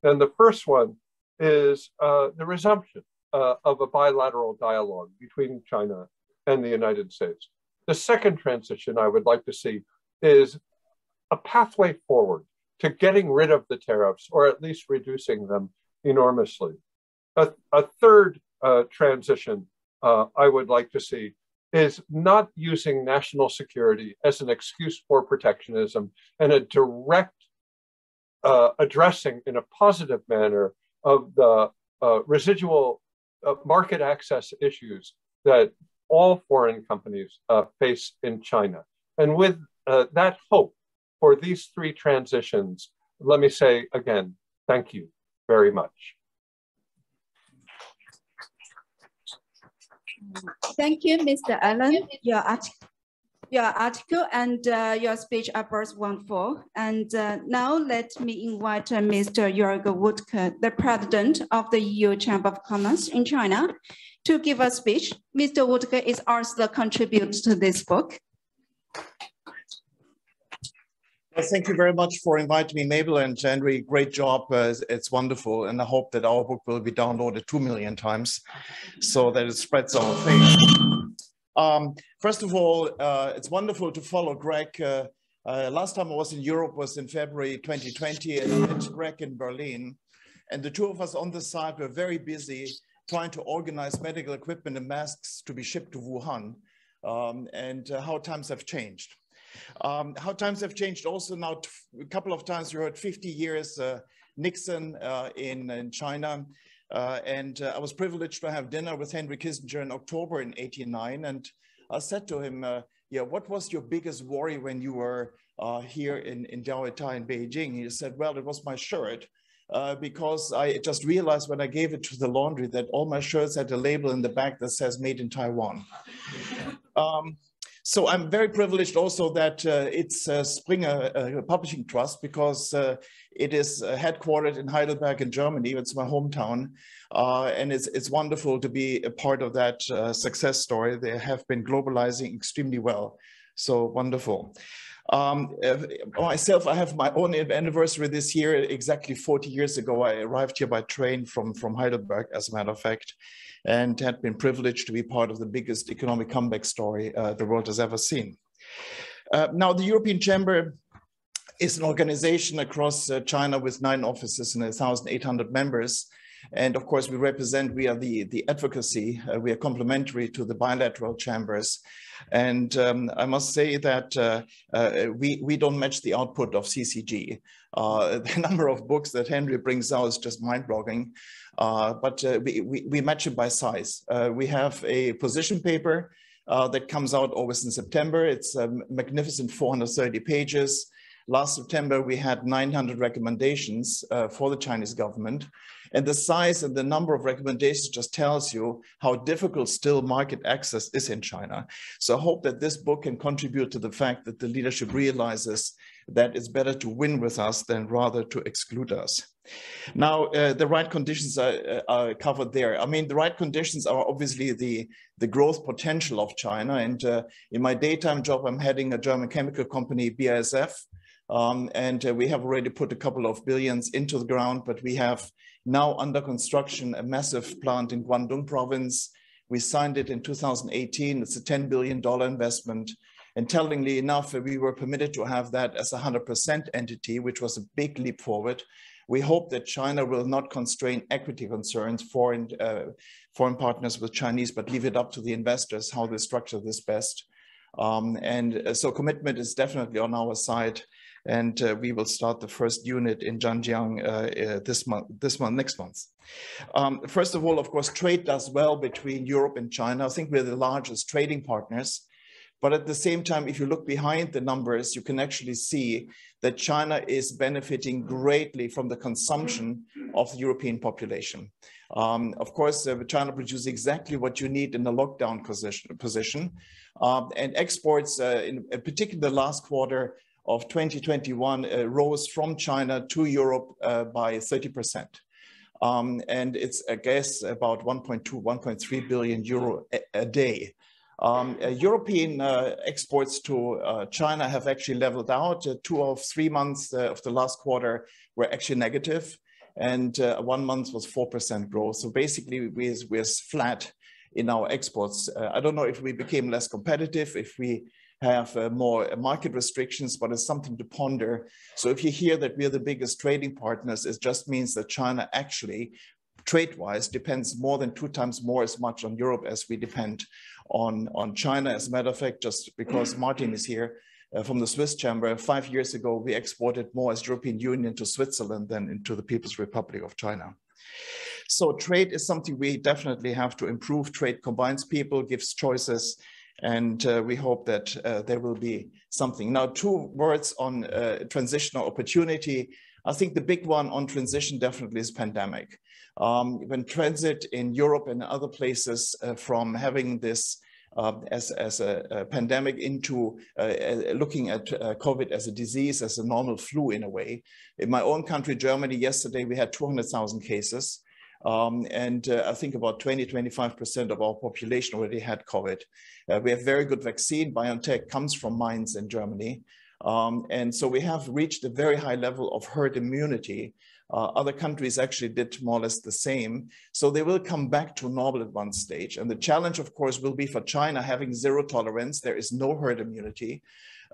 And the first one is the resumption of a bilateral dialogue between China and the United States. The second transition I would like to see is a pathway forward to getting rid of the tariffs, or at least reducing them enormously. A third transition I would like to see is not using national security as an excuse for protectionism, and a direct addressing in a positive manner of the residual market access issues that all foreign companies face in China. And with that hope for these 3 transitions, let me say again, thank you very much. Thank you, Mr. Allen. Your article and your speech are both wonderful. And now let me invite Mr. Jörg Wuttke, the president of the EU Chamber of Commerce in China, to give a speech. Mr. Wuttke is also the contributor to this book. Well, thank you very much for inviting me, Mabel and Henry. Great job. It's wonderful. And I hope that our book will be downloaded 2 million times so that it spreads our fame. First of all, it's wonderful to follow Greg. Last time I was in Europe was in February 2020, and I met Greg in Berlin. And the 2 of us on the side were very busy trying to organize medical equipment and masks to be shipped to Wuhan, and how times have changed. How times have changed also now. A couple of times you heard 50 years Nixon in China. And I was privileged to have dinner with Henry Kissinger in October in '89. And I said to him, yeah, what was your biggest worry when you were here in Diaoyutai in Beijing? He said, well, it was my shirt. Because I just realized when I gave it to the laundry that all my shirts had a label in the back that says made in Taiwan. So I'm very privileged also that it's Springer Publishing Trust, because it is headquartered in Heidelberg in Germany. It's my hometown. And it's wonderful to be a part of that success story. They have been globalizing extremely well. So wonderful. Myself, I have my own anniversary this year. Exactly 40 years ago, I arrived here by train from Heidelberg, as a matter of fact, and had been privileged to be part of the biggest economic comeback story the world has ever seen. Now, the European Chamber is an organization across China with 9 offices and 1,800 members. And of course, we are the advocacy, we are complementary to the bilateral chambers. And I must say that we don't match the output of CCG. The number of books that Henry brings out is just mind-boggling, but we match it by size. We have a position paper that comes out always in September. It's a magnificent 430 pages. Last September, we had 900 recommendations for the Chinese government. And the size and the number of recommendations just tells you how difficult still market access is in China. So I hope that this book can contribute to the fact that the leadership realizes that it's better to win with us than rather to exclude us. Now, the right conditions are covered there. I mean, the right conditions are obviously the growth potential of China. And in my daytime job, I'm heading a German chemical company, BASF. And we have already put a couple of billions into the ground, but we have now under construction a massive plant in Guangdong province. We signed it in 2018. It's a $10 billion investment. And tellingly enough, we were permitted to have that as a 100% entity, which was a big leap forward. We hope that China will not constrain equity concerns, foreign partners with Chinese, but leave it up to the investors how they structure this best. So commitment is definitely on our side. And we will start the first unit in Zhanjiang next month. First of all, of course, trade does well between Europe and China. I think we're the largest trading partners. But at the same time, if you look behind the numbers, you can actually see that China is benefiting greatly from the consumption of the European population. Of course, China produces exactly what you need in a lockdown position. And exports, in particular the last quarter, of 2021 rose from China to Europe by 30%. And it's, I guess, about 1.2, 1.3 billion euro a day. European exports to China have actually leveled out. 2 of 3 months of the last quarter were actually negative, and 1 month was 4% growth. So basically, we're flat in our exports. I don't know if we became less competitive, if we have more market restrictions, but it's something to ponder. So if you hear that we're the biggest trading partners, it just means that China actually, trade-wise, depends more than 2 times more as much on Europe as we depend on China. As a matter of fact, just because Martin is here from the Swiss Chamber, 5 years ago, we exported more as European Union to Switzerland than into the People's Republic of China. So trade is something we definitely have to improve. Trade combines people, gives choices, and we hope that there will be something. Now, 2 words on transitional opportunity. I think the big one on transition definitely is pandemic. When transit in Europe and other places from having this as a pandemic into looking at COVID as a disease, as a normal flu in a way. In my own country, Germany, yesterday we had 200,000 cases. And I think about 20–25% of our population already had COVID. We have very good vaccine. BioNTech comes from Mainz in Germany. And so we have reached a very high level of herd immunity. Other countries actually did more or less the same. So they will come back to normal at one stage. And the challenge, of course, will be for China having zero tolerance. There is no herd immunity.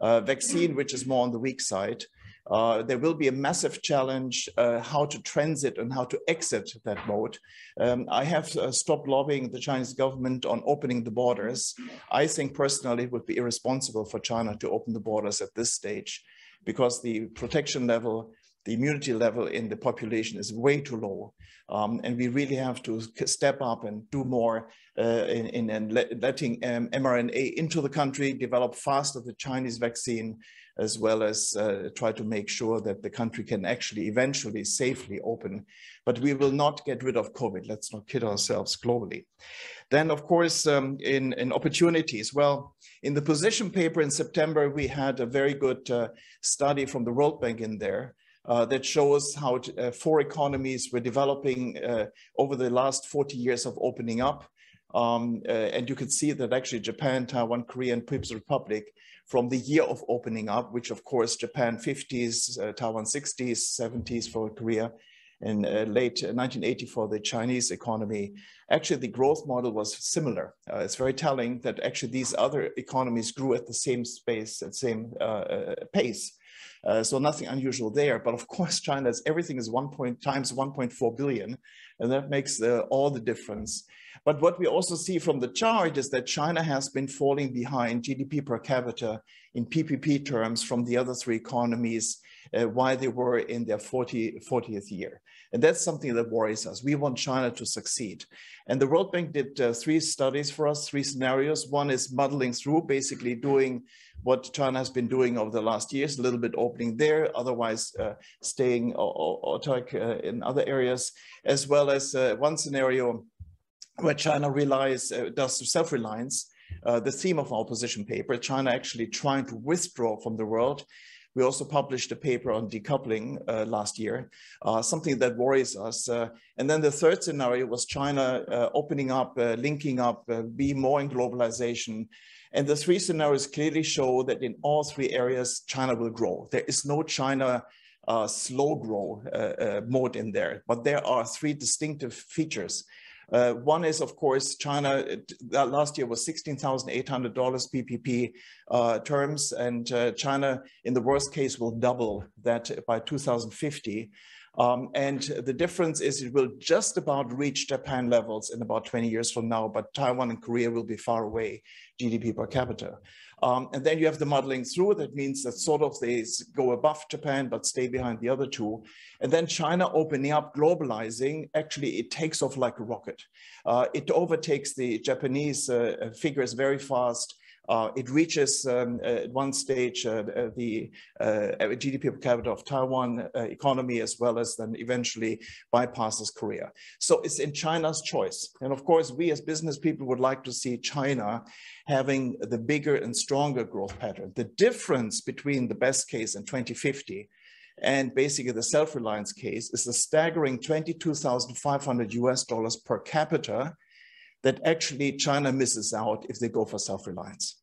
Vaccine, which is more on the weak side. There will be a massive challenge how to transit and how to exit that mode. I have stopped lobbying the Chinese government on opening the borders. I think personally it would be irresponsible for China to open the borders at this stage because the protection level, the immunity level in the population is way too low. And we really have to step up and do more in letting mRNA into the country, develop faster the Chinese vaccine, as well as try to make sure that the country can actually eventually safely open. But we will not get rid of COVID. Let's not kid ourselves globally. Then, of course, in opportunities, well, in the position paper in September, we had a very good study from the World Bank in there. That shows how 4 economies were developing over the last 40 years of opening up. And you can see that actually Japan, Taiwan, Korea, and People's Republic from the year of opening up, which of course Japan 50s, Taiwan 60s, 70s for Korea, and late 1980 for the Chinese economy. Actually, the growth model was similar. It's very telling that actually these other economies grew at the same pace. So nothing unusual there. But of course, China's everything is times 1.4 billion, and that makes all the difference. But what we also see from the chart is that China has been falling behind GDP per capita in PPP terms from the other three economies while they were in their 40th year. And that's something that worries us. We want China to succeed. And the World Bank did 3 studies for us, 3 scenarios. One is muddling through, basically doing what China has been doing over the last years, a little bit opening there, otherwise staying autark in other areas, as well as one scenario where China does self-reliance, the theme of our position paper, China actually trying to withdraw from the world. We also published a paper on decoupling last year, something that worries us. And then the third scenario was China opening up, linking up, be more in globalization. And the 3 scenarios clearly show that in all 3 areas, China will grow. There is no China slow grow mode in there, but there are 3 distinctive features. One is, of course, China, last year was $16,800 PPP terms, and China, in the worst case, will double that by 2050. And the difference is it will just about reach Japan levels in about 20 years from now, but Taiwan and Korea will be far away, GDP per capita. And then you have the modeling through. That means that sort of they go above Japan, but stay behind the other 2. And then China opening up, globalizing, actually it takes off like a rocket. It overtakes the Japanese figures very fast. It reaches at one stage the GDP per capita of Taiwan economy, as well as then eventually bypasses Korea. So it's in China's choice. And of course, we as business people would like to see China having the bigger and stronger growth pattern. The difference between the best case in 2050 and basically the self-reliance case is a staggering $22,500 per capita that actually China misses out if they go for self-reliance.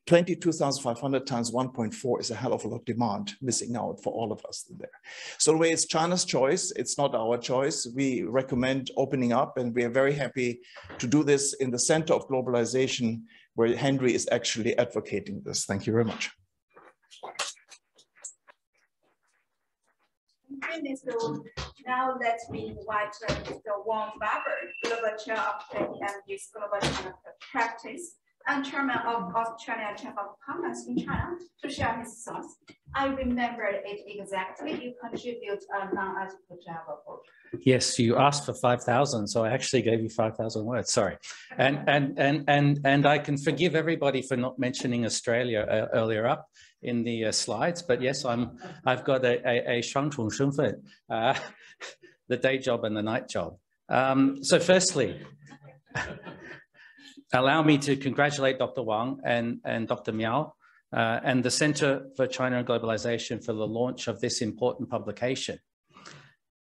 22,500 times 1.4 is a hell of a lot of demand missing out for all of us there. So the way it's China's choice, it's not our choice. We recommend opening up, and we are very happy to do this in the center of globalization, where Henry is actually advocating this. Thank you very much. So now let me invite Mr. Vaughn Barber, Global Chair of KPMG's Globalization Practice and Chairman of Australian Chamber of Commerce in China, to share his thoughts. I remember it exactly. You contribute a non-article Java book. Yes, you asked for 5,000, so I actually gave you 5,000 words. Sorry, and I can forgive everybody for not mentioning Australia earlier up in the slides. But yes, I've got a 双重身份, the day job and the night job. So firstly, allow me to congratulate Dr. Wang and Dr. Miao and the Center for China and Globalization for the launch of this important publication.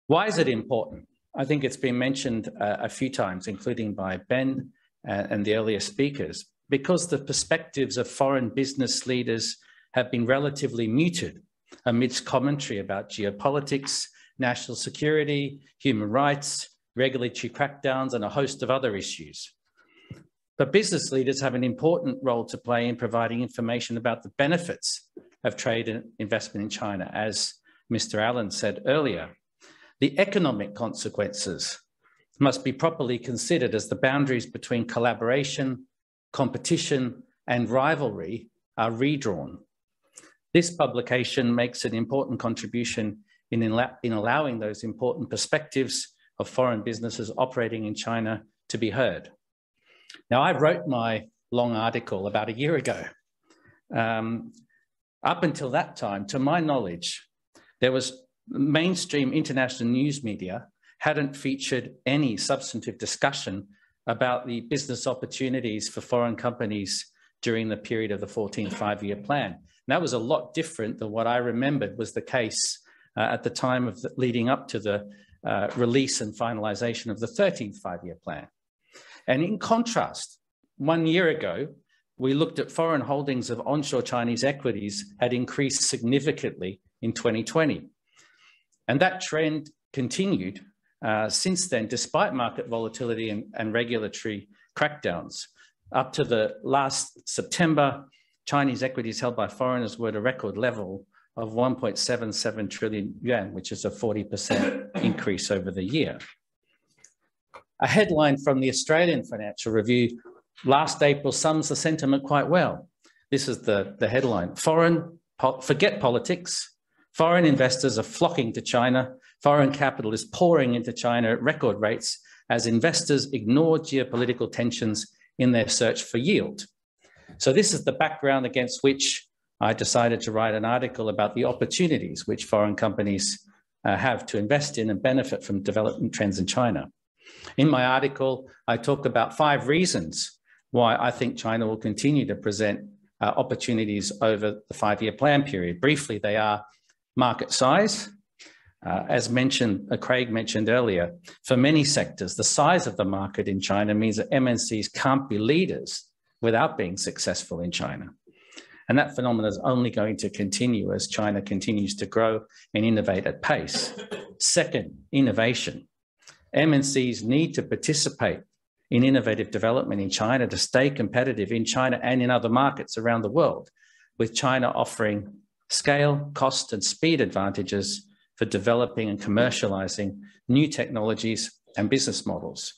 Why is it important? I think it's been mentioned a few times, including by Ben and the earlier speakers, because the perspectives of foreign business leaders have been relatively muted amidst commentary about geopolitics, national security, human rights, regulatory crackdowns, and a host of other issues. But business leaders have an important role to play in providing information about the benefits of trade and investment in China, as Mr. Allen said earlier. The economic consequences must be properly considered as the boundaries between collaboration, competition, and rivalry are redrawn. This publication makes an important contribution in allowing those important perspectives of foreign businesses operating in China to be heard. Now, I wrote my long article about a year ago. Up until that time, to my knowledge, there was mainstream international news media hadn't featured any substantive discussion about the business opportunities for foreign companies during the period of the 14th five-year plan. And that was a lot different than what I remembered was the case at the time of leading up to the release and finalization of the 13th five-year plan. And in contrast, 1 year ago, we looked at foreign holdings of onshore Chinese equities had increased significantly in 2020. And that trend continued since then, despite market volatility and regulatory crackdowns. Up to the last September, Chinese equities held by foreigners were at a record level of 1.77 trillion yuan, which is a 40% increase over the year. A headline from the Australian Financial Review last April sums the sentiment quite well. This is the headline: forget politics. Foreign investors are flocking to China. Foreign capital is pouring into China at record rates as investors ignore geopolitical tensions in their search for yield. So this is the background against which I decided to write an article about the opportunities which foreign companies have to invest in and benefit from development trends in China. In my article, I talk about 5 reasons why I think China will continue to present opportunities over the 5-year plan period. Briefly, they are market size. As mentioned, Craig mentioned earlier, for many sectors, the size of the market in China means that MNCs can't be leaders without being successful in China. And that phenomenon is only going to continue as China continues to grow and innovate at pace. Second, innovation. MNCs need to participate in innovative development in China to stay competitive in China and in other markets around the world, with China offering scale, cost, and speed advantages for developing and commercializing new technologies and business models.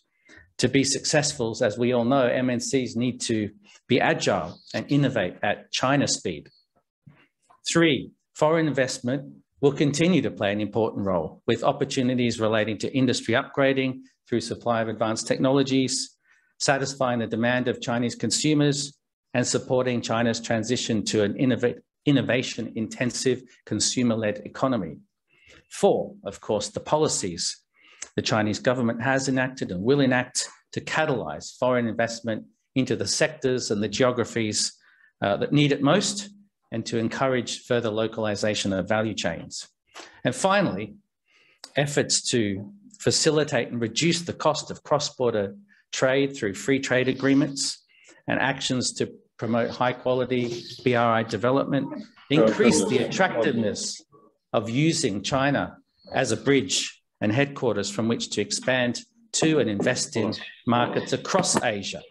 To be successful, as we all know, MNCs need to be agile and innovate at China speed. 3, foreign investment will continue to play an important role, with opportunities relating to industry upgrading through supply of advanced technologies, satisfying the demand of Chinese consumers, and supporting China's transition to an innovation-intensive, consumer-led economy. 4, of course, the policies the Chinese government has enacted and will enact to catalyze foreign investment into the sectors and the geographies that need it most, and to encourage further localization of value chains. And finally, efforts to facilitate and reduce the cost of cross-border trade through free trade agreements and actions to promote high-quality BRI development increase the attractiveness of using China as a bridge and headquarters from which to expand to and invest in markets across Asia.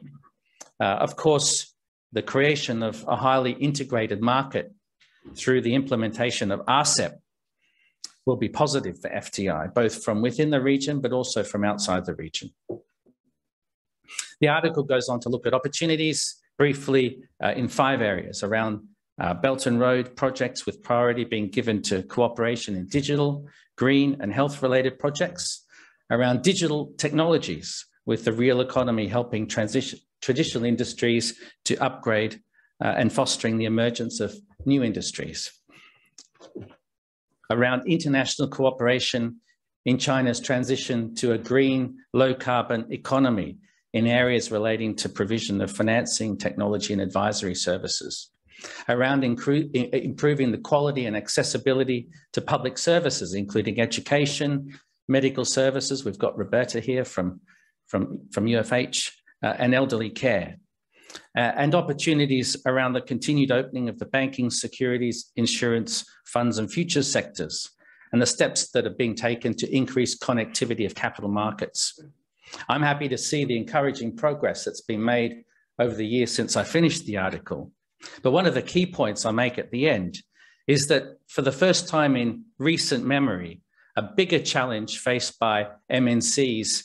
Of course, the creation of a highly integrated market through the implementation of RCEP will be positive for FTI, both from within the region, but also from outside the region. The article goes on to look at opportunities briefly in 5 areas around Belt and Road projects, with priority being given to cooperation in digital, green and health-related projects, around digital technologies, with the real economy helping traditional industries to upgrade and fostering the emergence of new industries, around international cooperation in China's transition to a green, low-carbon economy in areas relating to provision of financing, technology and advisory services, around improving the quality and accessibility to public services, including education, medical services. We've got Roberta here from UFH, and elderly care, and opportunities around the continued opening of the banking, securities, insurance, funds and futures sectors, and the steps that are being taken to increase connectivity of capital markets. I'm happy to see the encouraging progress that's been made over the years since I finished the article. But one of the key points I make at the end is that for the first time in recent memory, a bigger challenge faced by MNCs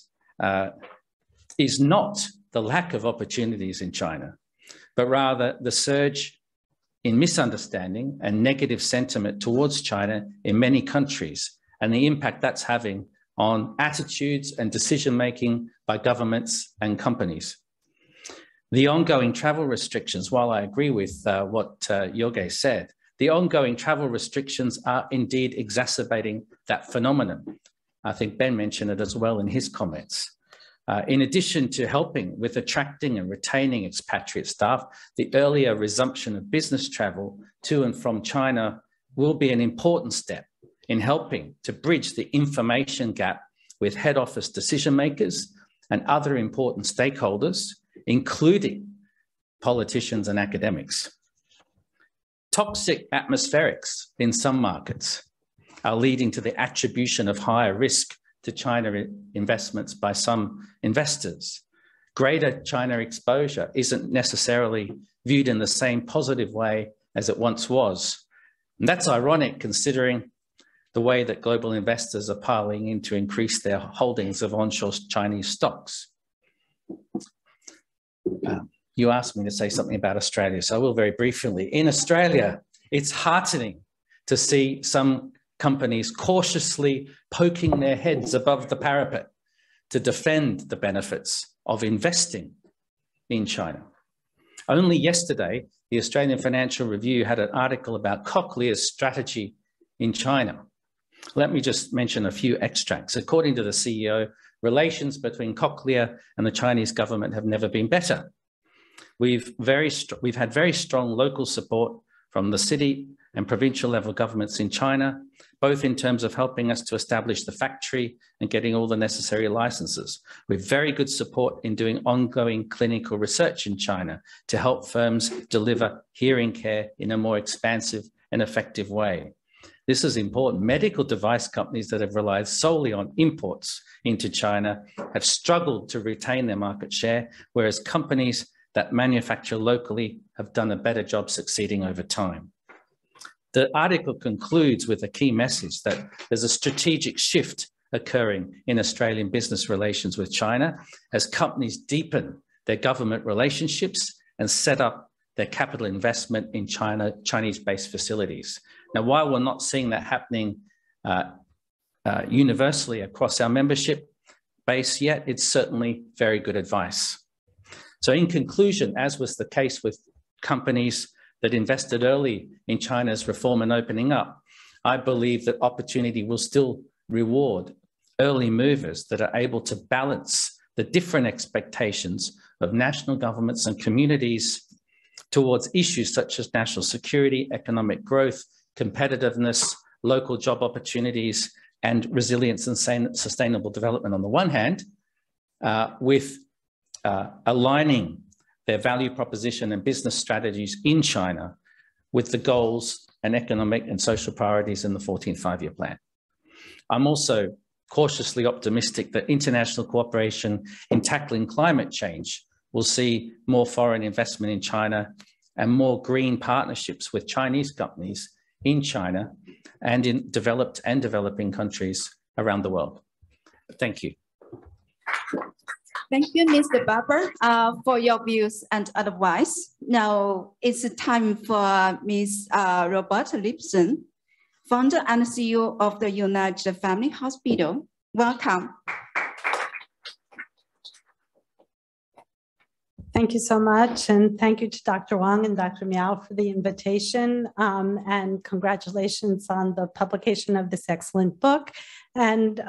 is not the lack of opportunities in China, but rather the surge in misunderstanding and negative sentiment towards China in many countries, and the impact that's having on attitudes and decision-making by governments and companies. The ongoing travel restrictions, while I agree with what Jörg said, the ongoing travel restrictions are indeed exacerbating that phenomenon. I think Ben mentioned it as well in his comments. In addition to helping with attracting and retaining expatriate staff, the earlier resumption of business travel to and from China will be an important step in helping to bridge the information gap with head office decision makers and other important stakeholders, including politicians and academics. Toxic atmospherics in some markets are leading to the attribution of higher risk to China investments by some investors. Greater China exposure isn't necessarily viewed in the same positive way as it once was, And that's ironic considering the way that global investors are piling in to increase their holdings of onshore Chinese stocks. You asked me to say something about Australia, so I will very briefly. In Australia, it's heartening to see some companies cautiously poking their heads above the parapet to defend the benefits of investing in China. Only yesterday, the Australian Financial Review had an article about Cochlear's strategy in China. Let me just mention a few extracts. According to the CEO, relations between Cochlear and the Chinese government have never been better. We've had very strong local support from the city and provincial level governments in China, both in terms of helping us to establish the factory and getting all the necessary licenses. We have very good support in doing ongoing clinical research in China to help firms deliver hearing care in a more expansive and effective way. This is important. Medical device companies that have relied solely on imports into China have struggled to retain their market share, whereas companies that manufacture locally have done a better job succeeding over time. The article concludes with a key message that there's a strategic shift occurring in Australian business relations with China as companies deepen their government relationships and set up their capital investment in Chinese-based facilities. Now, while we're not seeing that happening universally across our membership base yet, it's certainly very good advice. So in conclusion, as was the case with companies that invested early in China's reform and opening up, I believe that opportunity will still reward early movers that are able to balance the different expectations of national governments and communities towards issues such as national security, economic growth, competitiveness, local job opportunities, and resilience and sustainable development on the one hand, with aligning their value proposition and business strategies in China with the goals and economic and social priorities in the 14th Five-Year Plan. I'm also cautiously optimistic that international cooperation in tackling climate change will see more foreign investment in China and more green partnerships with Chinese companies in China and in developed and developing countries around the world. Thank you. Thank you, Mr. Barber, for your views and advice. Now it's time for Ms. Roberta Lipson, founder and CEO of the United Family Hospital. Welcome. Thank you so much, and thank you to Dr. Wang and Dr. Miao for the invitation, and congratulations on the publication of this excellent book. And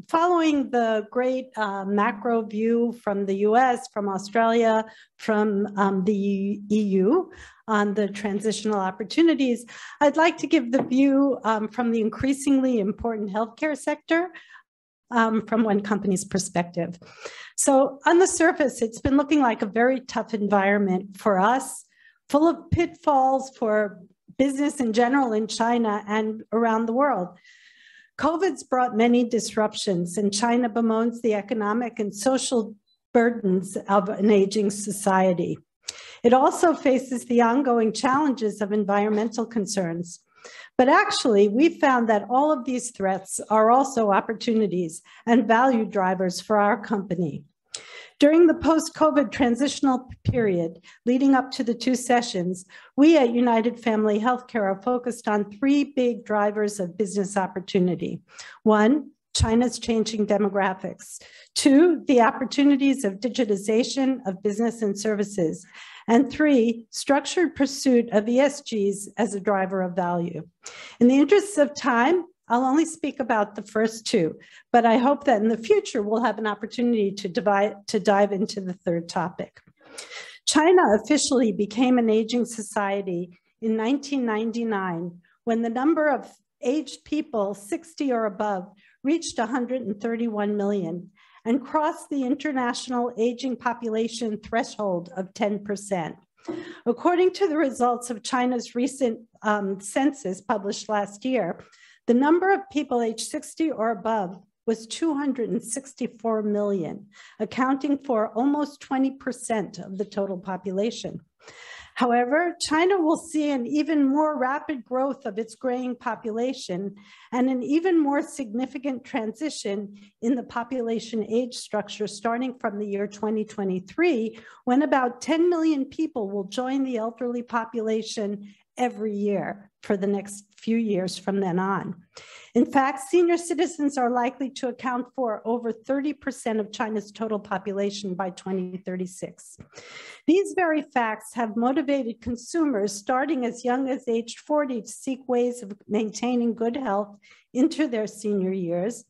following the great macro view from the US, from Australia, from the EU on the transitional opportunities, I'd like to give the view from the increasingly important healthcare sector from one company's perspective. So on the surface, it's been looking like a very tough environment for us, full of pitfalls for business in general in China and around the world. COVID's brought many disruptions, and China bemoans the economic and social burdens of an aging society. It also faces the ongoing challenges of environmental concerns. But actually, we found that all of these threats are also opportunities and value drivers for our company. During the post-COVID transitional period leading up to the two sessions, we at United Family Healthcare are focused on three big drivers of business opportunity. One, China's changing demographics. Two, the opportunities of digitization of business and services. And three, structured pursuit of ESGs as a driver of value. In the interests of time, I'll only speak about the first two, but I hope that in the future we'll have an opportunity to dive into the third topic. China officially became an aging society in 1999 when the number of aged people 60 or above reached 131 million and crossed the international aging population threshold of 10%. According to the results of China's recent census published last year, the number of people aged 60 or above was 264 million, accounting for almost 20% of the total population. However, China will see an even more rapid growth of its graying population and an even more significant transition in the population age structure starting from the year 2023, when about 10 million people will join the elderly population every year for the next few years from then on. In fact, senior citizens are likely to account for over 30% of China's total population by 2036. These very facts have motivated consumers starting as young as age 40 to seek ways of maintaining good health into their senior years.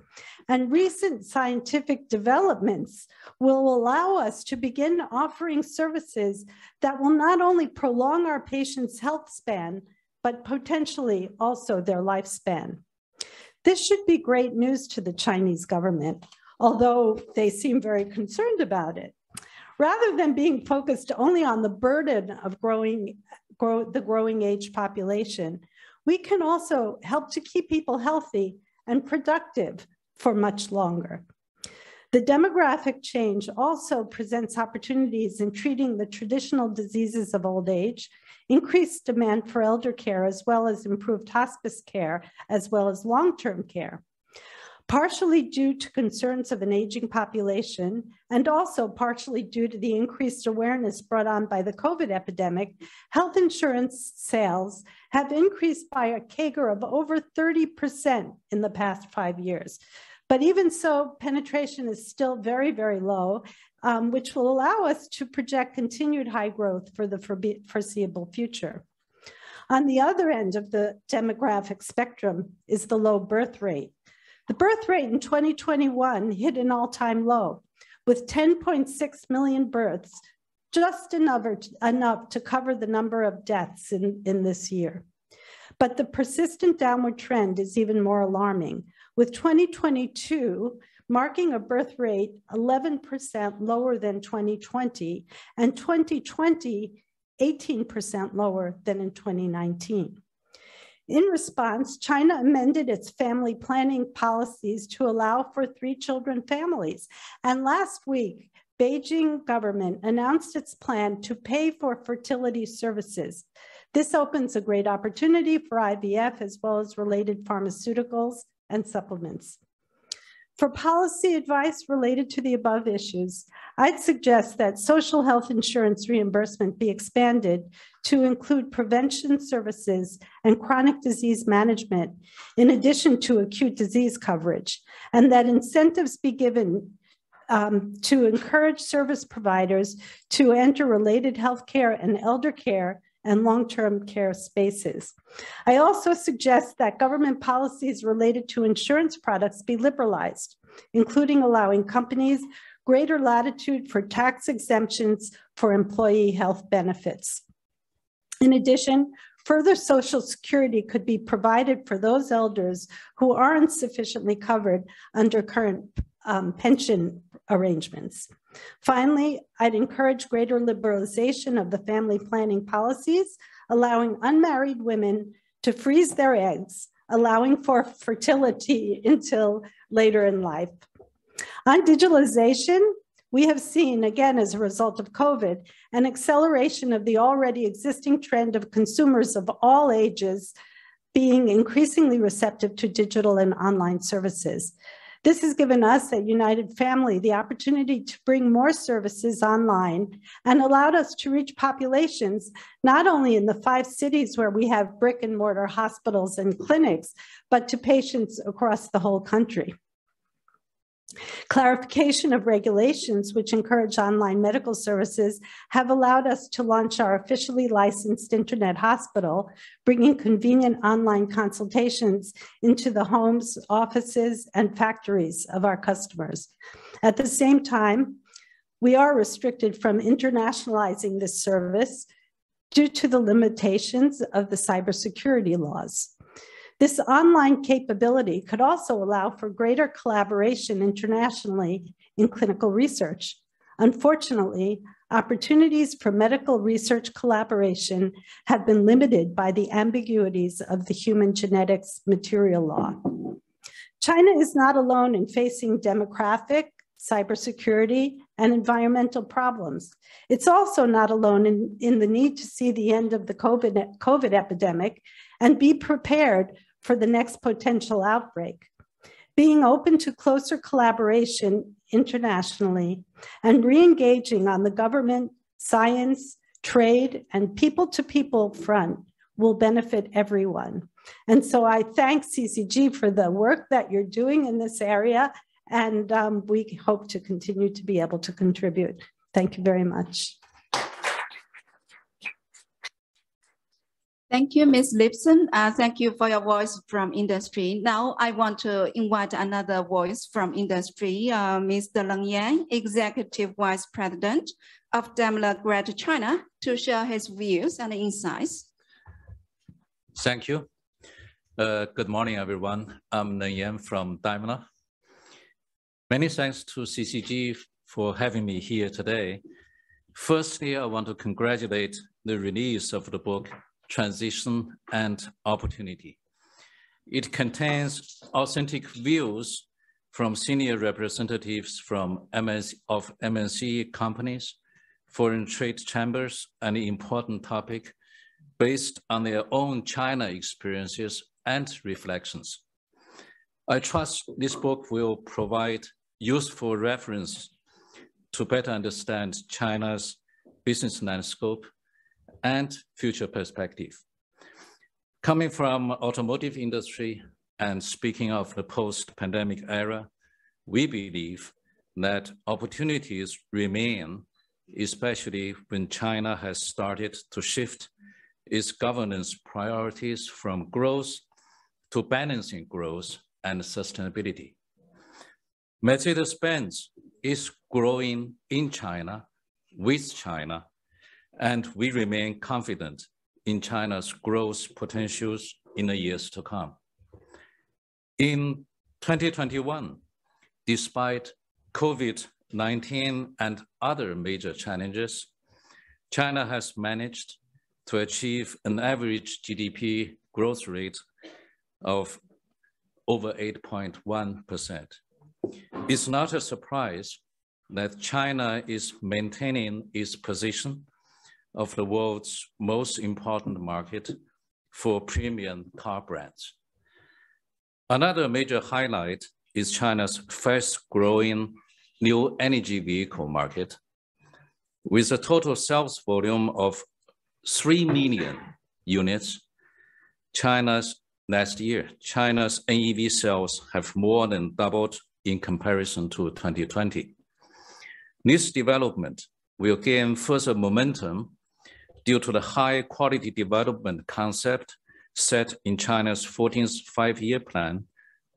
And recent scientific developments will allow us to begin offering services that will not only prolong our patients' health span, but potentially also their lifespan. This should be great news to the Chinese government, although they seem very concerned about it. Rather than being focused only on the burden of the growing age population, we can also help to keep people healthy and productive for much longer. The demographic change also presents opportunities in treating the traditional diseases of old age, increased demand for elder care, as well as improved hospice care, as well as long-term care. Partially due to concerns of an aging population, and also partially due to the increased awareness brought on by the COVID epidemic, health insurance sales have increased by a CAGR of over 30% in the past 5 years. But even so, penetration is still very, very low, which will allow us to project continued high growth for the foreseeable future. On the other end of the demographic spectrum is the low birth rate. The birth rate in 2021 hit an all-time low, with 10.6 million births, just enough to cover the number of deaths in this year. But the persistent downward trend is even more alarming, with 2022 marking a birth rate 11% lower than 2020, and 2020 18% lower than in 2019. In response, China amended its family planning policies to allow for 3-children families. And last week, Beijing government announced its plan to pay for fertility services. This opens a great opportunity for IVF as well as related pharmaceuticals and supplements. For policy advice related to the above issues, I'd suggest that social health insurance reimbursement be expanded to include prevention services and chronic disease management, in addition to acute disease coverage, and that incentives be given to encourage service providers to enter related healthcare and elder care and long-term care spaces. I also suggest that government policies related to insurance products be liberalized, including allowing companies greater latitude for tax exemptions for employee health benefits. In addition, further Social Security could be provided for those elders who aren't sufficiently covered under current pension arrangements. Finally, I'd encourage greater liberalization of the family planning policies, allowing unmarried women to freeze their eggs, allowing for fertility until later in life. On digitalization, we have seen, again, as a result of COVID, an acceleration of the already existing trend of consumers of all ages being increasingly receptive to digital and online services. This has given us at United Family the opportunity to bring more services online and allowed us to reach populations not only in the 5 cities where we have brick and mortar hospitals and clinics, but to patients across the whole country. Clarification of regulations which encourage online medical services have allowed us to launch our officially licensed internet hospital, bringing convenient online consultations into the homes, offices, and factories of our customers. At the same time, we are restricted from internationalizing this service due to the limitations of the cybersecurity laws. This online capability could also allow for greater collaboration internationally in clinical research. Unfortunately, opportunities for medical research collaboration have been limited by the ambiguities of the human genetics material law. China is not alone in facing demographic, cybersecurity, and environmental problems. It's also not alone in the need to see the end of the COVID epidemic and be prepared for the next potential outbreak. Being open to closer collaboration internationally and re-engaging on the government, science, trade, and people-to-people front will benefit everyone. And so I thank CCG for the work that you're doing in this area, and we hope to continue to be able to contribute. Thank you very much. Thank you, Ms. Lipson. Thank you for your voice from industry. Now I want to invite another voice from industry, Mr. Leng Yan, Executive Vice President of Daimler Greater China, to share his views and insights. Thank you. Good morning, everyone. I'm Leng Yan from Daimler. Many thanks to CCG for having me here today. Firstly, I want to congratulate the release of the book, Transition and Opportunity. It contains authentic views from senior representatives from MNC companies, foreign trade chambers, and important topic based on their own China experiences and reflections. I trust this book will provide useful reference to better understand China's business landscape and future perspective. Coming from automotive industry and speaking of the post-pandemic era, we believe that opportunities remain, especially when China has started to shift its governance priorities from growth to balancing growth and sustainability. Mercedes-Benz is growing in China, with China, and we remain confident in China's growth potentials in the years to come. In 2021, despite COVID-19 and other major challenges, China has managed to achieve an average GDP growth rate of over 8.1%. It's not a surprise that China is maintaining its position of the world's most important market for premium car brands. Another major highlight is China's fast-growing new energy vehicle market. With a total sales volume of 3 million units, last year, China's NEV sales have more than doubled in comparison to 2020. This development will gain further momentum due to the high quality development concept set in China's 14th five-year plan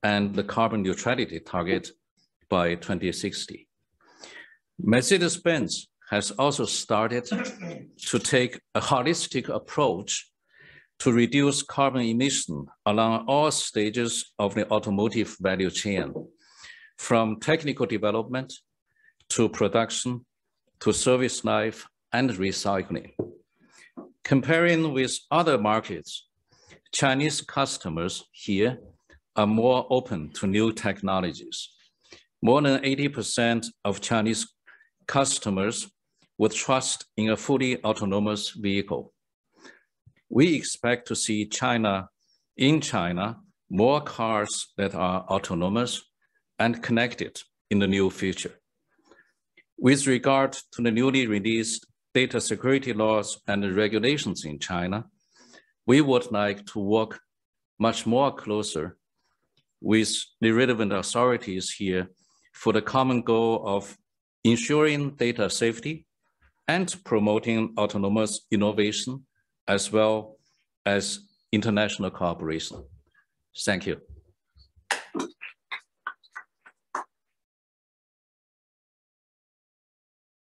and the carbon neutrality target by 2060. Mercedes-Benz has also started to take a holistic approach to reduce carbon emission along all stages of the automotive value chain, from technical development to production to service life and recycling. Comparing with other markets, Chinese customers here are more open to new technologies. More than 80% of Chinese customers would trust in a fully autonomous vehicle. We expect to see in China, more cars that are autonomous and connected in the near future. With regard to the newly released data security laws and regulations in China, we would like to work much more closer with the relevant authorities here for the common goal of ensuring data safety and promoting autonomous innovation, as well as international cooperation. Thank you.